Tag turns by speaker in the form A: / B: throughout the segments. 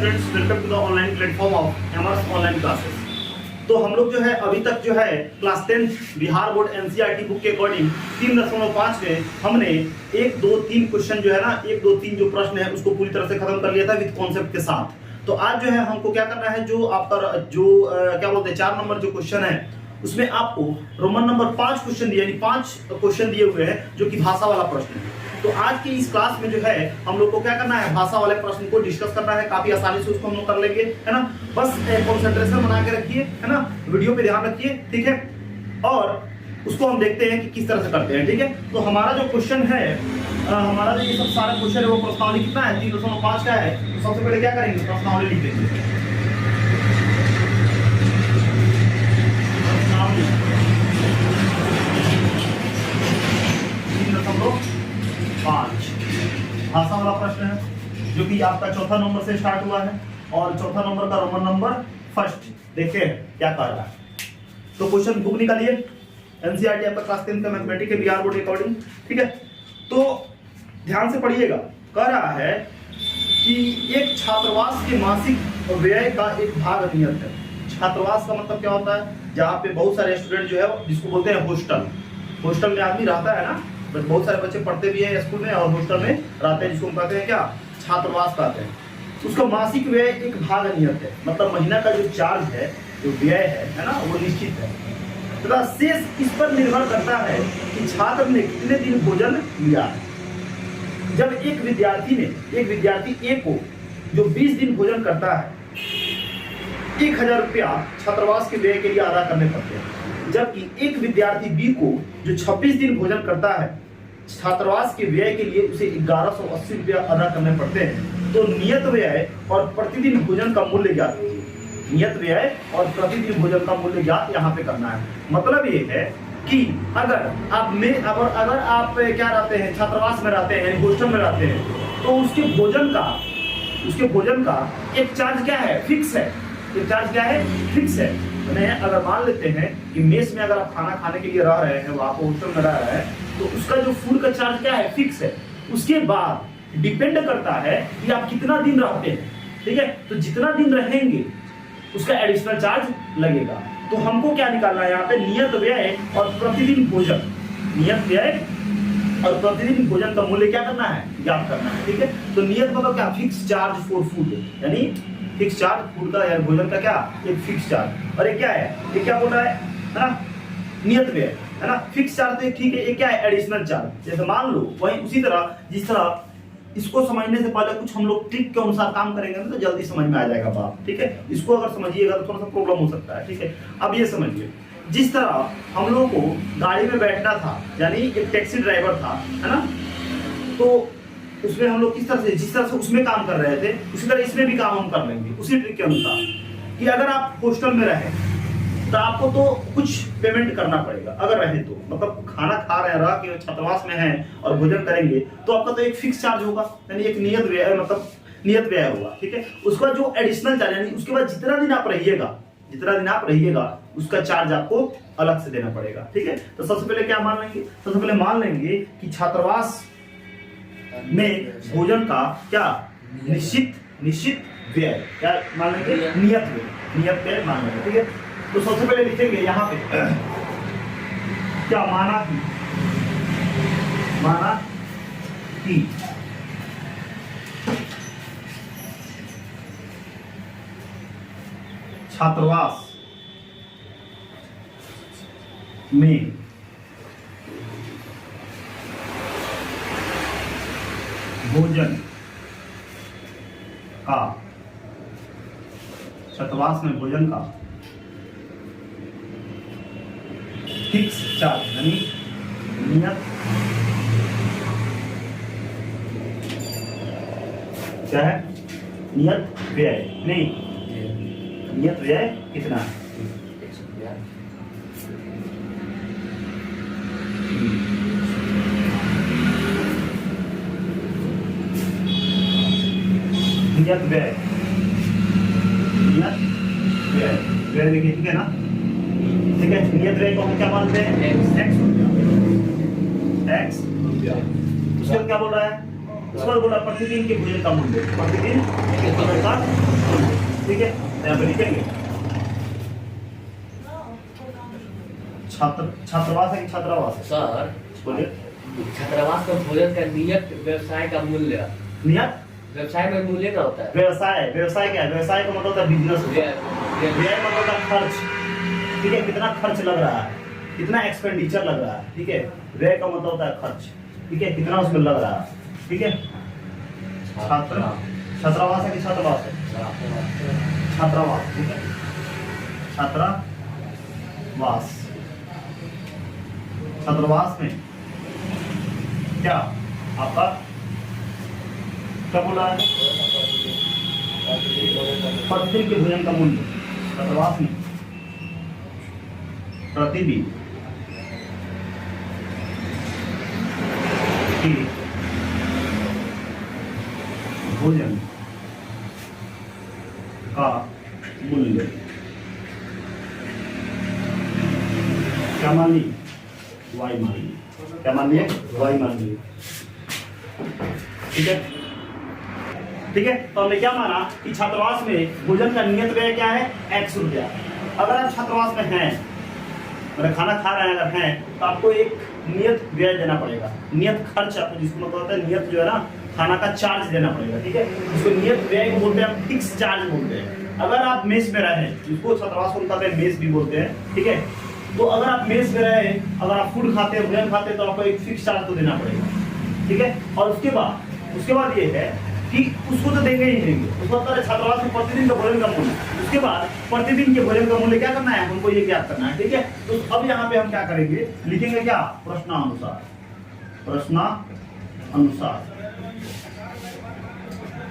A: Students, welcome to the online platform of Emers online classes. तो हम लोग जो है अभी तक जो है class 10 Bihar board NCERT book के अकॉर्डिंग 3.5 में हमने 1 2 3 क्वेश्चन जो है ना 1 2 3 जो प्रश्न है उसको पूरी तरह से खत्म कर लिया था विद कॉन्सेप्ट के साथ। तो आज जो है हमको क्या करना है, जो आपका जो क्या बोलते हैं 4 नंबर जो क्वेश्चन है उसमें आपको रोमन नंबर 5 क्वेश्चन दिए, यानी 5 क्वेश्चन दिए हुए हैं जो कि भाषा वाला प्रश्न है। तो आज की इस क्लास में जो है हम लोग को क्या करना है, भाषा वाले प्रश्न को डिस्कस करना है। काफी आसानी से उसको हम लोग कर लेंगे, है ना। बस कंसंट्रेशन बना के रखिए, है ना, वीडियो पे ध्यान रखिए, ठीक है। और उसको हम देखते हैं कि किस तरह से करते हैं, ठीक है। तो हमारा जो क्वेश्चन है, हमारा जो ये सब सारा क्वेश्चन है वो प्रश्नावली कितना है, 3.5 का है। तो सबसे पहले क्या करेंगे, प्रश्नावली लिख देंगे। भाषा वाला प्रश्न है जो कि आपका चौथा नंबर से स्टार्ट हुआ है और चौथा नंबर का रोमन नंबर फर्स्ट। देखिए क्या कर रहा है। तो क्वेश्चन बुक निकालिए, एनसीईआरटी आपका क्लास 10 का मैथमेटिक्स के बिहार बोर्ड के अकॉर्डिंग, ठीक है। तो ध्यान से पढ़िएगा। कह रहा है कि एक छात्रावास के मासिक व्यय का एक भाग नियत है। छात्रावास का मतलब क्या होता है, जहाँ पे बहुत सारे स्टूडेंट जो है जिसको बोलते हैं हॉस्टल। हॉस्टल में आदमी रहता है ना, बहुत सारे बच्चे पढ़ते भी हैं स्कूल में और हॉस्टल में रहते हैं, जिसको हम कहते हैं क्या, छात्रावास कहते हैं। उसका मासिक व्यय एक भाग नियत है, मतलब महीना का जो चार्ज है, जो व्यय है ना, वो निश्चित है तथा शेष इस पर निर्भर करता है कि छात्र ने कितने दिन भोजन लिया है। जब एक विद्यार्थी ए को जो 20 दिन भोजन करता है, 1000 रुपया छात्रावास के व्यय के लिए अदा करने पड़ते हैं। जबकि एक विद्यार्थी बी को जो 26 दिन भोजन करता है, छात्रावास के व्यय के लिए उसे 1180 रुपया अदा करने पड़ते हैं। तो नियत व्यय और प्रतिदिन भोजन का मूल्य ज्ञात कीजिए। नियत व्यय और प्रतिदिन भोजन का मूल्य ज्ञात यहाँ पे करना है। मतलब ये है कि अगर आप क्या रहते हैं, छात्रावास में रहते हैं, हॉस्टल में रहते हैं, तो उसके भोजन का एक चार्ज क्या है, फिक्स है। एक चार्ज क्या है, फिक्स है। अगर मान लेते हैं कि मेस में अगर आप खाना खाने के लिए रह रहे हैं, आप हॉस्टल में रह रहे हैं, तो उसका जो फूड का चार्ज क्या है, फिक्स है। उसके बाद डिपेंड करता है कि आप कितना दिन रहते हैं, ठीक है। तो जितना दिन रहेंगे उसका एडिशनल चार्ज लगेगा। तो हमको क्या निकालना है यहाँ पे, नियत व्यय और प्रतिदिन भोजन। नियत व्यय और प्रतिदिन भोजन का मूल्य क्या करना है, ज्ञात करना है, ठीक है। तो नियत मतलब क्या, फिक्स चार्ज फॉर फूड, यानी फिक्स चार्ज फूड का या भोजन का क्या, एक फिक्स चार्ज। और ये क्या है, ये क्या बोल रहा है ना, नियत व्यय, है ना। फिक्स चार्ज तो ठीक है, ये क्या है, एडिशनल चार्ज। जैसे मान लो वही उसी तरह जिस तरह इसको समझने से पहले कुछ हम लोग ट्रिक के अनुसार काम करेंगे ना, तो जल्दी समझ में आ जाएगा बात, ठीक है। इसको अगर समझिएगा तो थोड़ा सा प्रॉब्लम हो सकता है, ठीक है। अब ये समझिए, जिस तरह हम लोगों को गाड़ी में बैठना था, यानी एक टैक्सी ड्राइवर था, है ना, तो उसमें हम लोग किस तरह से, जिस तरह से उसमें काम कर रहे थे उसी तरह इसमें भी काम हम कर लेंगे, उसी ट्रिक के अनुसार। कि अगर आप हॉस्टल में रहे तो आपको तो कुछ पेमेंट करना पड़ेगा, अगर रहे तो, मतलब खाना खा रहे हैं, रह के छात्रावास में हैं और भोजन करेंगे, तो आपका तो एक फिक्स चार्ज होगा, यानी एक नियत व्यय, मतलब नियत व्यय होगा, ठीक है। उसका जो एडिशनल चार्ज, यानी उसके बाद जितना दिन आप रहिएगा उसका चार्ज आपको अलग से देना पड़ेगा, ठीक है। तो सबसे पहले क्या मान लेंगे, सबसे पहले मान लेंगे कि छात्रावास में भोजन का क्या, निश्चित व्यय, क्या मान लेंगे, नियत व्यय मान लेंगे, ठीक है। तो सबसे पहले लिखेंगे यहाँ पे क्या, माना कि छात्रावास में भोजन का फिक्स चार्ज, यानी नियत क्या है, नियत व्यय, नहीं नियत व्यय कितना है, नियत व्यय देखिए, ठीक है ना, ठीक है। नियत व्यय को हम क्या मानते हैं, x रुपया। उसके बाद क्या बोल रहा है, उसके बाद बोला प्रतिदिन के भोजन का मूल्य, प्रतिदिन के भोजन का मूल्य, ठीक है। यहाँ पे लिखेंगे छात्रावास है कि छात्रावास है?
B: सर
A: बोलिए।
B: छात्रावास का भोजन का नियत व्यवसाय का मूल्य,
A: नियत
B: व्यवसाय में मूल्य का होता है।
A: व्यवसाय, व्यवसाय क्या है? व्यवसाय का मतलब होता है बिजनेस, व्यय मतलब होता है खर्च, ठीक है। कितना खर्च लग रहा है, कितना एक्सपेंडिचर लग रहा है, ठीक है। व्यय का मतलब होता है खर्च, ठीक है, कितना उसमें लग रहा है, ठीक है। छात्रावास है कि छात्रावास है? छात्रावास, ठीक है। छात्रावास, छात्रावास में क्या आपका क्या बोला है? प्रतिदिन के भोजन का मूल्य, छात्रावास में प्रतिदिन के भोजन का मूल्य क्या मान ली? वाई मान ली। क्या मान लिया? वाई मान ली, ठीक है, ठीक है। तो हमने क्या माना कि छात्रावास में भोजन का नियत व्यय क्या है? x रुपया। अगर आप छात्रावास में हैं, मतलब खाना खा रहे हैं अगर हैं, तो आपको एक नियत व्यय देना पड़ेगा, नियत खर्च आपको, जिसको मतलब होता है नियत जो है ना खाना का चार्ज देना पड़ेगा, ठीक है। इसको नियत व्यय को बोलते हैं, हम फिक्स चार्ज बोलते हैं। अगर आप मेस में रहे, जिसको छात्रावास को कहते हैं मेस भी बोलते हैं, ठीक है। तो अगर आप मेस में रहे, अगर आप फूड खाते हैं, भोजन खाते हैं, तो आपको एक फिक्स चार्ज तो देना पड़ेगा, ठीक है। और उसके बाद ये है कि उसको तो देंगे ही देंगे, उसको होता है छात्रावास में प्रतिदिन का भोजन का मूल्य। उसके बाद प्रतिदिन के भोजन का मूल्य क्या करना है हमको? ये ज्ञात करना है, ठीक है। तो अब यहाँ पे हम क्या करेंगे? लिखेंगे क्या? प्रश्नानुसार, प्रश्नानुसार।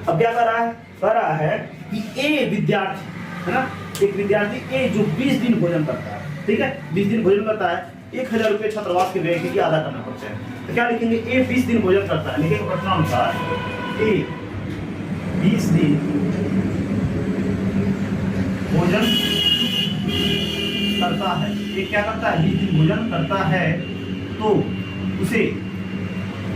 A: अब क्या कर रहा है? कह रहा है कि ए विद्यार्थी है ना, एक विद्यार्थी ए जो 20 दिन भोजन करता है, ठीक है, 20 दिन भोजन करता है, 1000 रुपये छात्रावास के व्यय के लिए अदा करना पड़ता है। तो क्या लिखेंगे? ए 20 दिन भोजन करता है, लिखेंगे प्रश्नानुसार ए 20 दिन भोजन करता है। ये क्या करता है? 20 दिन भोजन करता है, तो उसे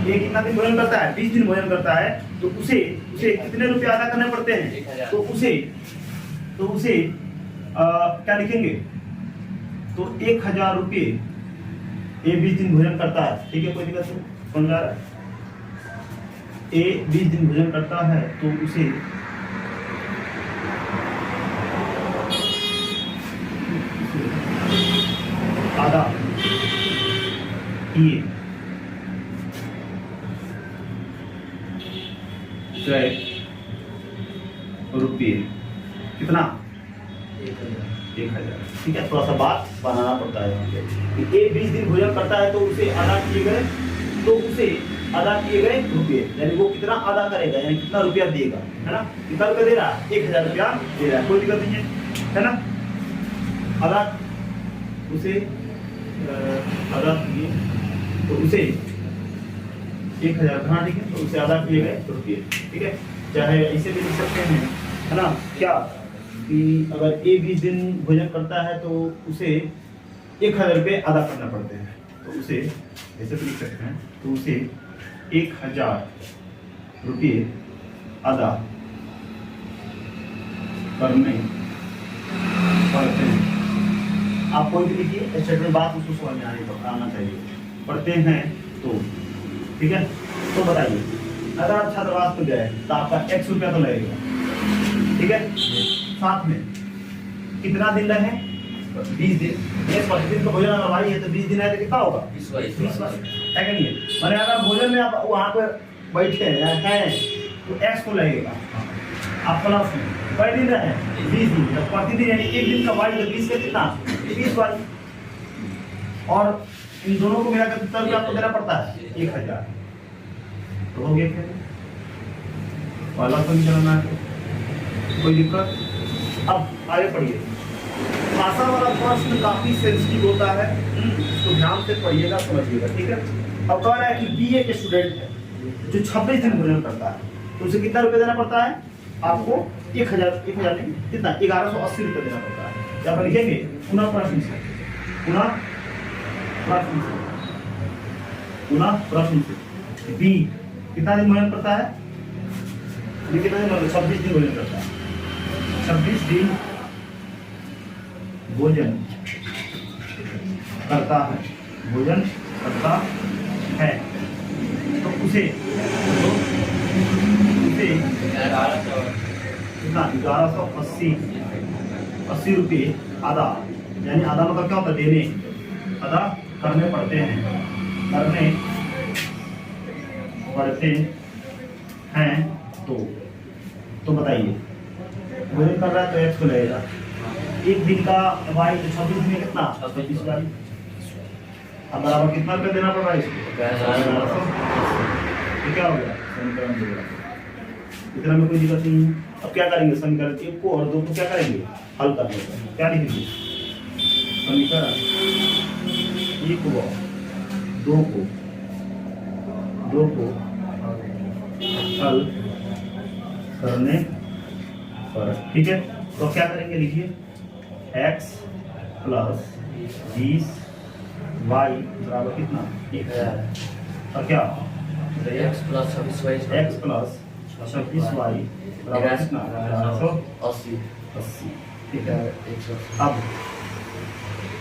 A: ये कितना दिन भोजन करता है? 20 दिन भोजन करता है, तो उसे कितने रुपए अदा करने पड़ते हैं? तो उसे क्या लिखेंगे? तो 1000 रुपये ए 20 दिन भोजन करता है, ठीक है, कोई दिक्कत नहीं, समझ आ रहा है? ए 20 दिन भोजन करता है, तो उसे आधा किए रुपये, कितना? 1000, ठीक है। थोड़ा सा बात बनाना पड़ता है यहाँ पे कि ए 20 दिन भोजन करता है, तो उसे अदा किए गए रुपये, यानी वो कितना अदा करेगा, यानी कितना रुपया देगा, है ना। कितना रुपया दे रहा है? 1000 रुपया दे रहा है, कोई दिक्कत नहीं है ना। अदा किए, तो उसे 1000, हाँ ठीक है, तो उसे अदा किए गए रुपये, ठीक है। चाहे ऐसे भी लिख सकते हैं, है ना, क्या कि अगर ए 20 दिन भोजन करता है, तो उसे 1000 रुपये अदा करना पड़ते हैं, तो उसे ऐसे भी लिख सकते हैं, तो उसे 1000 रुपये अदा करने पड़ते हैं। आप कोई भी लिखिए स्टेटमेंट, बात उसको समझ में आना चाहिए। पढ़ते हैं तो, ठीक है। तो बताइए, अगर आप छात्रावास में गए तो आपका x रुपया तो लगेगा, ठीक है। साथ में कितना दिन रहे? 20 दिन। एक प्रतिदिन का भोजन अगर भाई है तो 20 दिन है तो कितना होगा? 20 है कि नहीं? मैंने अगर भोजन में आप वहाँ पर बैठे हैं तो x को लगेगा, आप प्लस में कई दिन रहे? 20 दिन। तो प्रतिदिन यानी एक दिन का वाई तो 20 का कितना? 20 वाई। और इन दोनों को मिलाकर कितना रुपया आपको देना पड़ता है? 1000। तो हो गया क्या? पहला तो नहीं चलना है, कोई दिक्कत? अब आगे पढ़िए। भाषा वाला प्रश्न काफी सेंसिटिव होता है, इसको ध्यान से पढ़िएगा, समझिएगा, ठीक है। अब कह रहा है कि बीए के स्टूडेंट है जो 26 दिन भोजन करता है, तो उसे कितना रुपया देना पड़ता है? आपको 1000 नहीं, कितना? 1180 रुपये देना पड़ता है। यहाँ पर लिखेंगे पुनः प्रश्न से बी कितना दिन भोजन करता है? ये कितना दिन? 26 दिन भोजन करता है। 26 दिन भोजन करता है, भोजन करता है। तो उसे कितना? 1180 रुपये अदा, यानी अदा मतलब क्या होता है? देने, अदा करने पड़ते हैं, करने पड़ते हैं। तो बताइए, भोजन कर रहा है तो एक्स को लगेगा। एक दिन का वाई तो 26 में कितना? 26 वाई। अब बराबर कितना रुपया देना पड़ रहा है इसको? 1100। तो क्या हो गया? समीकरण 2। इतना में कोई दिक्कत नहीं है। अब क्या करेंगे? समीकरण 1 को और 2 को क्या करेंगे? हल कर लेंगे। क्या लिखेंगे? समीकरण 1 को 2 को हल करने पर, ठीक है। तो क्या करेंगे? लिखिए x प्लस 20 y बराबर कितना? 1000। और क्या?
B: x प्लस 26y
A: बराबर कितना?
B: 1180।
A: ठीक है। अब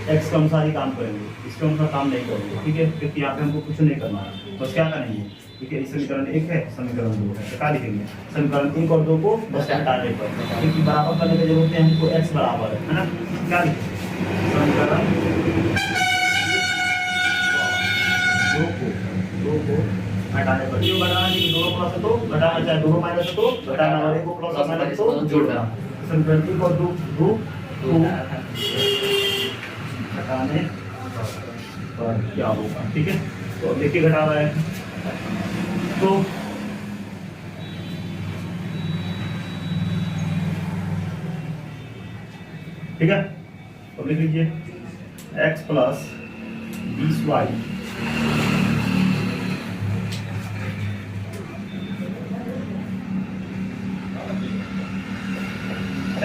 A: x के अनुसार ही काम करेंगे, इसके अनुसार काम नहीं करेंगे, ठीक है, क्योंकि यहाँ पे हमको कुछ नहीं करना है। बस क्या करेंगे? ठीक है, समीकरण 1 है, समीकरण 2 है। तो क्या लिखेंगे? समीकरण 1 और 2 को बस हटाने पर, क्योंकि बराबर करने की जरूरत है हमको, x बराबर है ना। क्या लिखेंगे? समीकरण 2 को हटाने पर, क्यों घटाना? क्योंकि दोनों प्लस है तो घटाना, चाहे दोनों माइनस है तो घटाना, और एक को प्लस और माइनस तो जोड़ना। समीकरण 1 और 2 को घटाने पर क्या होगा? ठीक है, तो देखिए घटा रहा है तो ठीक है, तो लिख लीजिए x plus 20y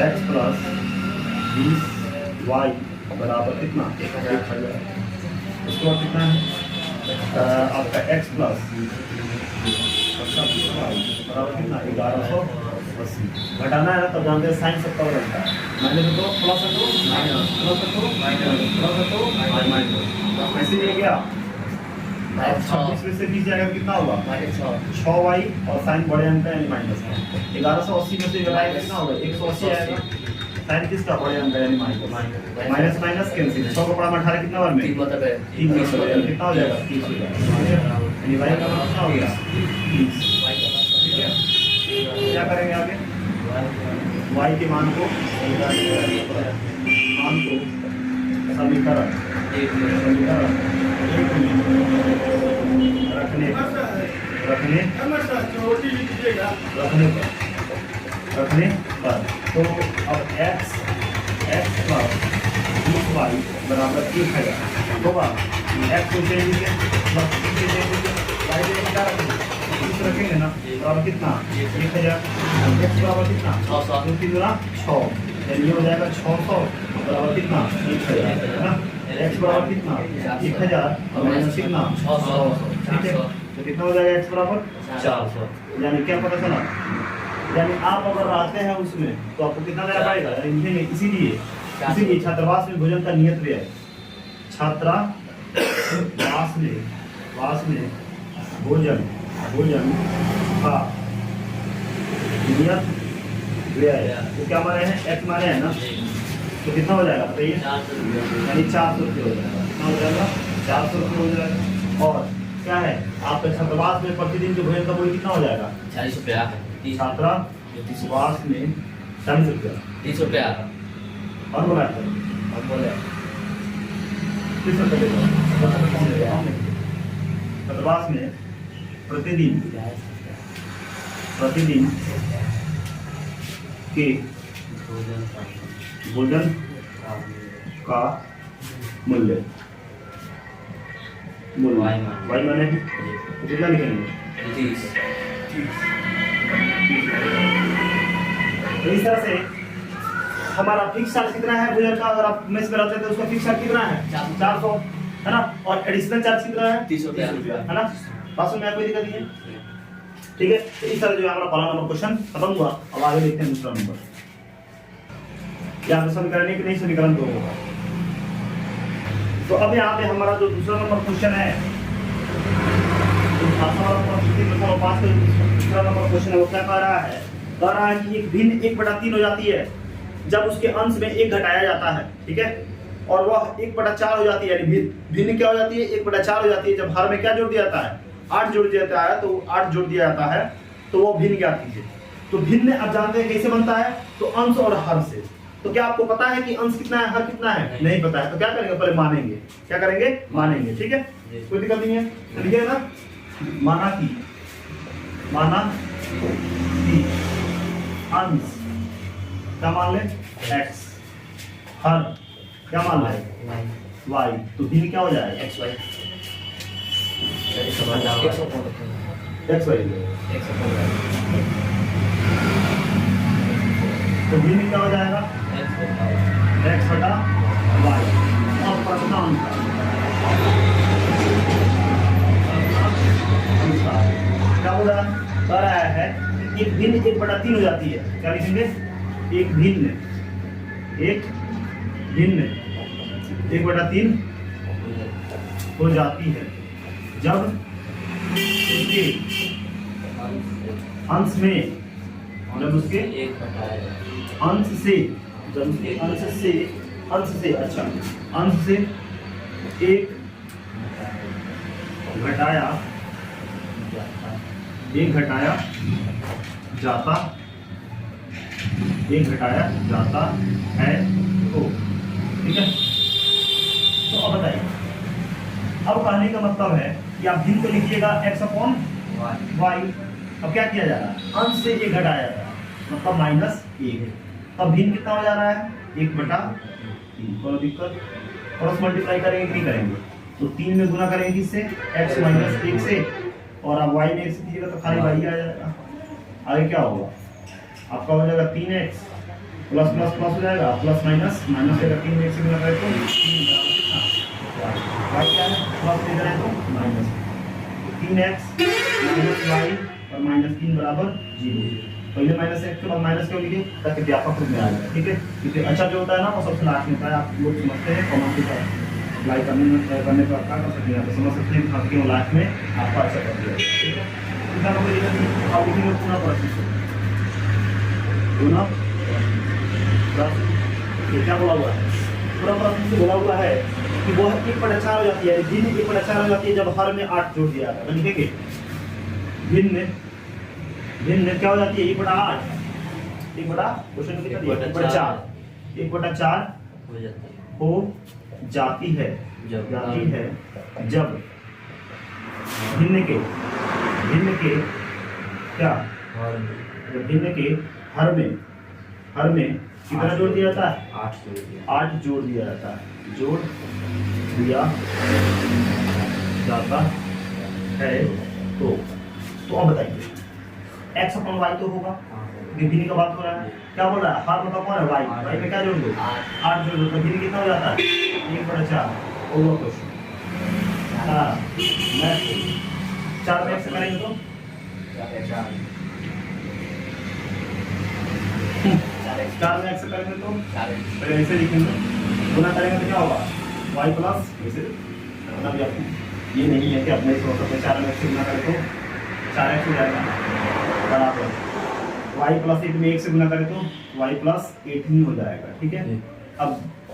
A: x plus 20y बराबर कितना? 1000। उसके बाद कितना है आपका x प्लस 20y बराबर कितना? 1180। घटाना है ना, तब जानते हैं साइन सबका बनता है। माइनस है तो प्लस है तो माइनस, प्लस है तो माइनस, प्लस है तो माइनस। ऐसे ही क्या? 26 में से 20 जाएगा तो कितना होगा? 6y और साइन बड़े अंक है यानी माइनस है। 1180 में से घटाएगा कितना होगा? 180 आएगा। साइन किसका? बड़े अंक है यानी माइनस। Minus minus cancel. 6 को पड़ा में 18 कितना बार में? 3 मतलब है 3 कितना हो जाएगा? 30 हो जाएगा। यानी y का मान कितना हो गया? 30। ठीक है, क्या करेंगे आगे? y के मान को समीकरण 1 में रखने पर, तो अब x प्लस 20y बराबर 1000 होगा। x को चेंज कीजिए, प्लस y क्या रखेंगे? रखेंगे ना, बराबर कितना? 1000। x बराबर कितना? 600। 6 यानी ये हो जाएगा 600 बराबर कितना? 1000 है ना। x बराबर कितना? 1000 और माइनस कितना? 600। ठीक है, तो कितना हो जाएगा x बराबर? 400। यानी क्या पता चला? यानी आप अगर रहते हैं उसमें तो आपको कितना देना पड़ेगा? इसीलिए छात्रावास में भोजन का नियत व्यय, छात्रावास में भोजन का नियत व्यय तो क्या माने हैं? x माने हैं ना, तो कितना हो जाएगा बताइए? यानी 400 रुपये हो जाएगा। कितना हो जाएगा? 400 रुपये हो जाएगा। और क्या है आपके छात्रावास में प्रतिदिन जो भोजन का मूल्य कितना हो जाएगा?
B: 40 रुपया।
A: छात्रावास में 40 रुपया,
B: 30 रुपया
A: और बोला छात्रावास में प्रतिदिन के भोजन का मूल्य वाई माने कितना लिखेंगे?
B: 30।
A: तो इस तरह से हमारा फिक्स चार्ज कितना है भोजन का? अगर आप मेस में रहते हैं तो उसका फिक्स चार्ज कितना है? 400 है ना, और एडिशनल चार्ज कितना है?
B: 30 रुपया
A: है ना। बात में कोई दिक्कत नहीं है। ठीक है, तो इस तरह जो है हमारा पहला नंबर क्वेश्चन खत्म हुआ। अब आगे देखते हैं दूसरा नंबर। यहाँ पे समीकरण एक नहीं, समीकरण दो होगा। तो अब यहाँ पे हमारा जो दूसरा नंबर क्वेश्चन है, दूसरा नंबर क्वेश्चन है वो क्या कह रहा है? कह रहा है कि एक भिन्न 1/3 हो जाती है जब उसके अंश में 1 घटाया जाता है, ठीक है, और वह 1/4 हो जाती है, यानी भिन्न क्या हो जाती है? 1/4 हो जाती है जब हर में क्या जोड़ दिया जाता है? 8 जोड़ दिया जाता है, तो 8 जोड़ दिया जाता है, तो वो भिन्न ज्ञात कीजिए। तो भिन्न आप जानते हैं कैसे बनता है? तो अंश और हर से। तो क्या आपको पता है कि अंश कितना है, हर कितना है? नहीं पता है, तो क्या करेंगे? पहले मानेंगे। क्या करेंगे? मानेंगे, ठीक है, कोई दिक्कत नहीं है। तो लिखिए ना, माना कि अंश क्या मान ले? x, हर क्या मान ले? y, तो भिन्न क्या हो जाएगा?
B: XY
A: xy, तो भिन्न क्या हो जाएगा? x/y। अब प्रश्न अनुसार क्या बोल रहा है? कह रहा है एक भिन्न 1/3 हो जाती है। क्या लिखेंगे? एक भिन्न 1/3 हो जाती है जब उसके अंश में, जब उसके अंश से, जब उसके अंश से अच्छा, अंश से 1 घटाया जाता है, तो ठीक है। तो अब बताइए, अब कहने का मतलब है कि आप भिन्न को लिखिएगा x/y। अब क्या किया जा रहा है? अंश से 1 घटाया जा रहा है, मतलब -1। तब भिन्न कितना हो जा रहा है? 1/3। कोई दिक्कत? क्रॉस मल्टीप्लाई करेंगे कि नहीं करेंगे? तो 3 में गुना करेंगे किससे? x - 1 से, और अब y में 1 से कीजिएगा तो खाली y आ जाएगा। आगे क्या होगा? आपका हो जाएगा 3x प्लस प्लस प्लस हो जाएगा, प्लस माइनस माइनस से 3 में 1 से गुना करें तो 3 y क्या है? प्लस इधर है तो माइनस 3x माइनस y और -3 बराबर 0। पहले -1 के बाद माइनस क्यों लिखे? ताकि व्यापक रूप में आ जाए, ठीक है। क्योंकि अच्छा जो होता है ना वो सबसे लास्ट में होता है, आप लोग समझते हैं, कॉमन की तरह अप्लाई करने पर क्या कर सकते हैं, समझ सकते हैं कि क्यों लास्ट में आपका अच्छा कर दिया, ठीक है। इधर हो गया अब लिखेंगे पूरा प्रोसेस, क्या बोला हुआ है? पूरा प्रोसेस बोला हुआ है कि वो 1/4 हो जाती है, भिन्न 1/4 हो जाती है जब हर में 8 जोड़ दिया जाता है। लिखेंगे भिन्न क्या हो जाती है? 1/8, 1/4 हो जाती है जब भिन्न के क्या? भिन्न के हर में कितना जोड़ दिया जाता है? 8 जोड़ दिया जाता है, तो अब बताइए x/y तो होगा, भिन्न का बात हो रहा है। क्या बोल रहा है? हर मतलब कौन है? y में क्या जोड़ दो? 8 जोड़ दो, तो भिन्न कितना हो जाता है? 1/4। ओवर क्वेश्चन 4 में x से करेंगे तो 4 में x से करेंगे तो पहले ऐसे लिखेंगे, गुना करेंगे तो क्या होगा? y प्लस ऐसे, मतलब ये नहीं है कि अपने सोच सकते 4 में x से गुना करें तो 4x हो जाएगा बराबर y प्लस 8 में 1 से गुना करें तो y प्लस 18 हो जाएगा, ठीक है। अब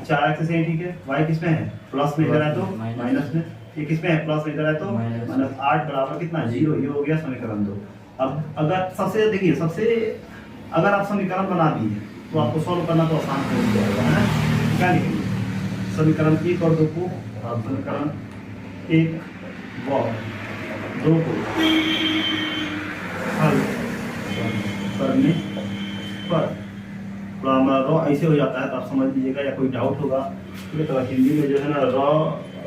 A: 4x से ठीक है, y किस में है? प्लस में, इधर है तो माइनस में, ये किस में है? प्लस में, इधर है तो -8 बराबर कितना? 0। ये हो गया समीकरण 2। अब अगर सबसे देखिए, अगर आप समीकरण बना दिए तो आपको सॉल्व करना तो आसान हो जाएगा, है ना। क्या लिखेंगे? समीकरण 1 और 2 को, समीकरण 1 व 2 को हल करने पर थोड़ा हमारा रॉ ऐसे हो जाता है, तो आप समझ लीजिएगा, या कोई डाउट होगा तो हिंदी में जो है ना रॉ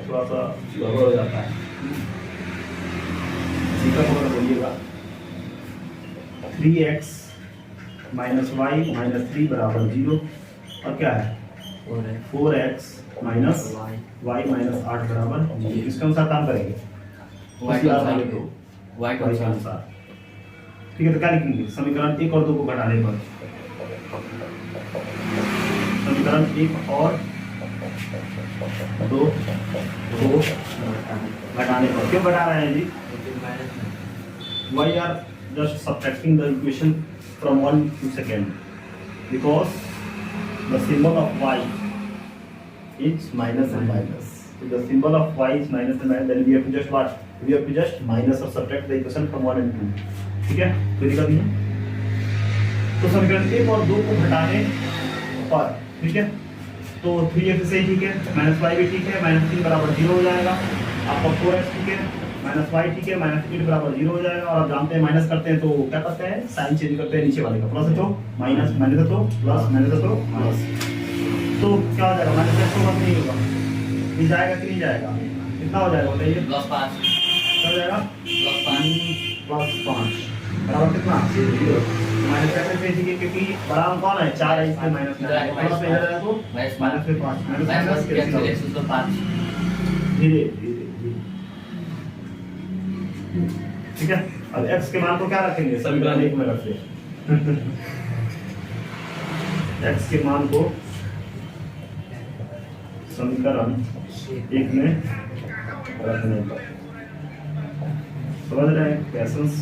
A: थोड़ा सा गड़बड़ हो जाता है, बोलिएगा 3x - y - 3 बराबर 0, और क्या है? 4x - y - 8 बराबर 0। किसके अनुसार काम करेंगे?
B: y के अनुसार।
A: y के अनुसार। ठीक है, तो क्या लिखेंगे समीकरण 1 और 2 को घटाने पर, समीकरण 1 और 2 को घटाने पर, क्यों घटा रहे हैं जी? Why are just subtracting the equation from 1 to second? Because the symbol of y is minus and minus. So the symbol of y is minus and minus. Then we have to just what? We have to just minus or subtract the equation from 1 and 2. ठीक है, कोई दिक्कत नहीं है। तो समीकरण 1 और 2 को घटाने पर, ठीक है, तो 3x से ठीक है, माइनस वाई भी ठीक है, -3 बराबर 0 हो जाएगा। आपका 4x ठीक है, माइनस वाई ठीक है, -8 बराबर 0 हो जाएगा। और आप जानते हैं माइनस करते हैं तो क्या करते हैं, साइन चेंज करते हैं, नीचे वाले का प्लस है तो माइनस, माइनस है तो प्लस, माइनस है तो प्लस। तो क्या हो जाएगा, माइनस एक्स होगा नहीं होगा, ये जाएगा कि नहीं जाएगा, कितना हो जाएगा बताइए,
B: +5
A: क्या हो जाएगा, +5 बराबर कितना, माइनस एक्स से ठीक है, क्योंकि बड़ा अंक कौन है, 4 है, इसलिए माइनस में आएगा, प्लस में जाएगा तो माइनस में 5, माइनस कैंसिल होगा,
B: 5
A: धीरे धीरे, ठीक है। अब x के मान को क्या रखेंगे, समीकरण 1 में रखते हैं। x के मान को समीकरण 1 में रखने पर, समझ रहे हैं, क्वेश्चंस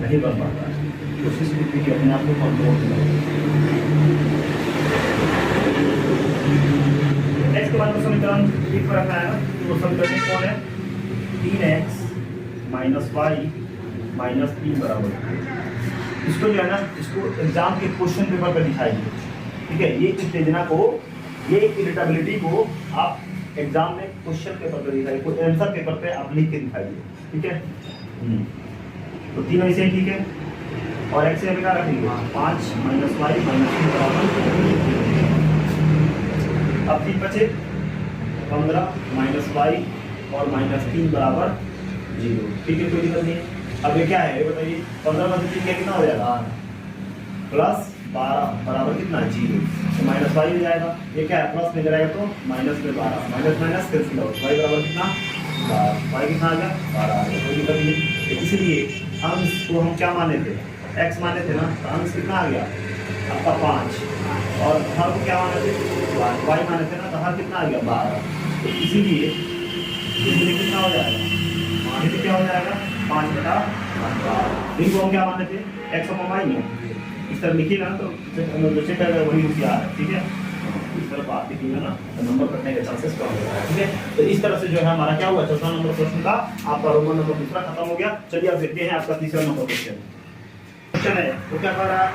A: नहीं बन पाता है, कोशिश कीजिए कि अपने आप को कंट्रोल करें। x के मान को समीकरण 1 पर रखना है ना, तो समीकरण कौन है, 3x माइनस वाई माइनस 3 बराबर, इसको जो है ना, इसको एग्जाम के क्वेश्चन पेपर पर दिखाइए, ठीक है। ये उत्तेजना को, ये इरिटेबिलिटी को आप एग्जाम में क्वेश्चन पेपर पर दिखाइए, कोई आंसर पेपर पे आप लिख के दिखाइए, ठीक है। तो 3 ऐसे ही ठीक है, और x से क्या रखेंगे, 5 माइनस वाई माइनस 3 बराबर, अब 3 बचे, 15 माइनस वाई और -3 बराबर 0, ठीक है, कोई दिक्कत नहीं है। अब ये क्या है, ये बताइए, 15 में से 3 कितना हो जाएगा, +12 बराबर कितना, 0, तो माइनस वाई हो जाएगा, ये क्या है, प्लस में जाएगा तो माइनस में 12, minus minus cancel out, Y बराबर कितना, 12, वाई कितना आ गया, 12 आ गया, कोई दिक्कत नहीं। इसलिए अंश को हम क्या माने थे, x माने थे ना, तो अंश कितना आ गया आपका 5, और हर को क्या माने थे, वाई माने थे ना, तो हर कितना आ गया 12, तो इसीलिए कितना हो जाएगा, माने तो क्या हो जाएगा 5/12, इनको हम क्या माने थे, x और y में इस तरह लिखिएगा ना, तो चेक करेगा वही होशियार है, ठीक है। इस तरह बात लिखिएगा ना, तो नंबर कटने के चांसेस कम हो जाएगा, ठीक है। तो इस तरह से जो है हमारा क्या हुआ, चौथा नंबर क्वेश्चन का आपका रोमन नंबर दूसरा खत्म हो गया। चलिए आप देखते हैं आपका तीसरा नंबर क्वेश्चन है, वो क्या कर रहा है,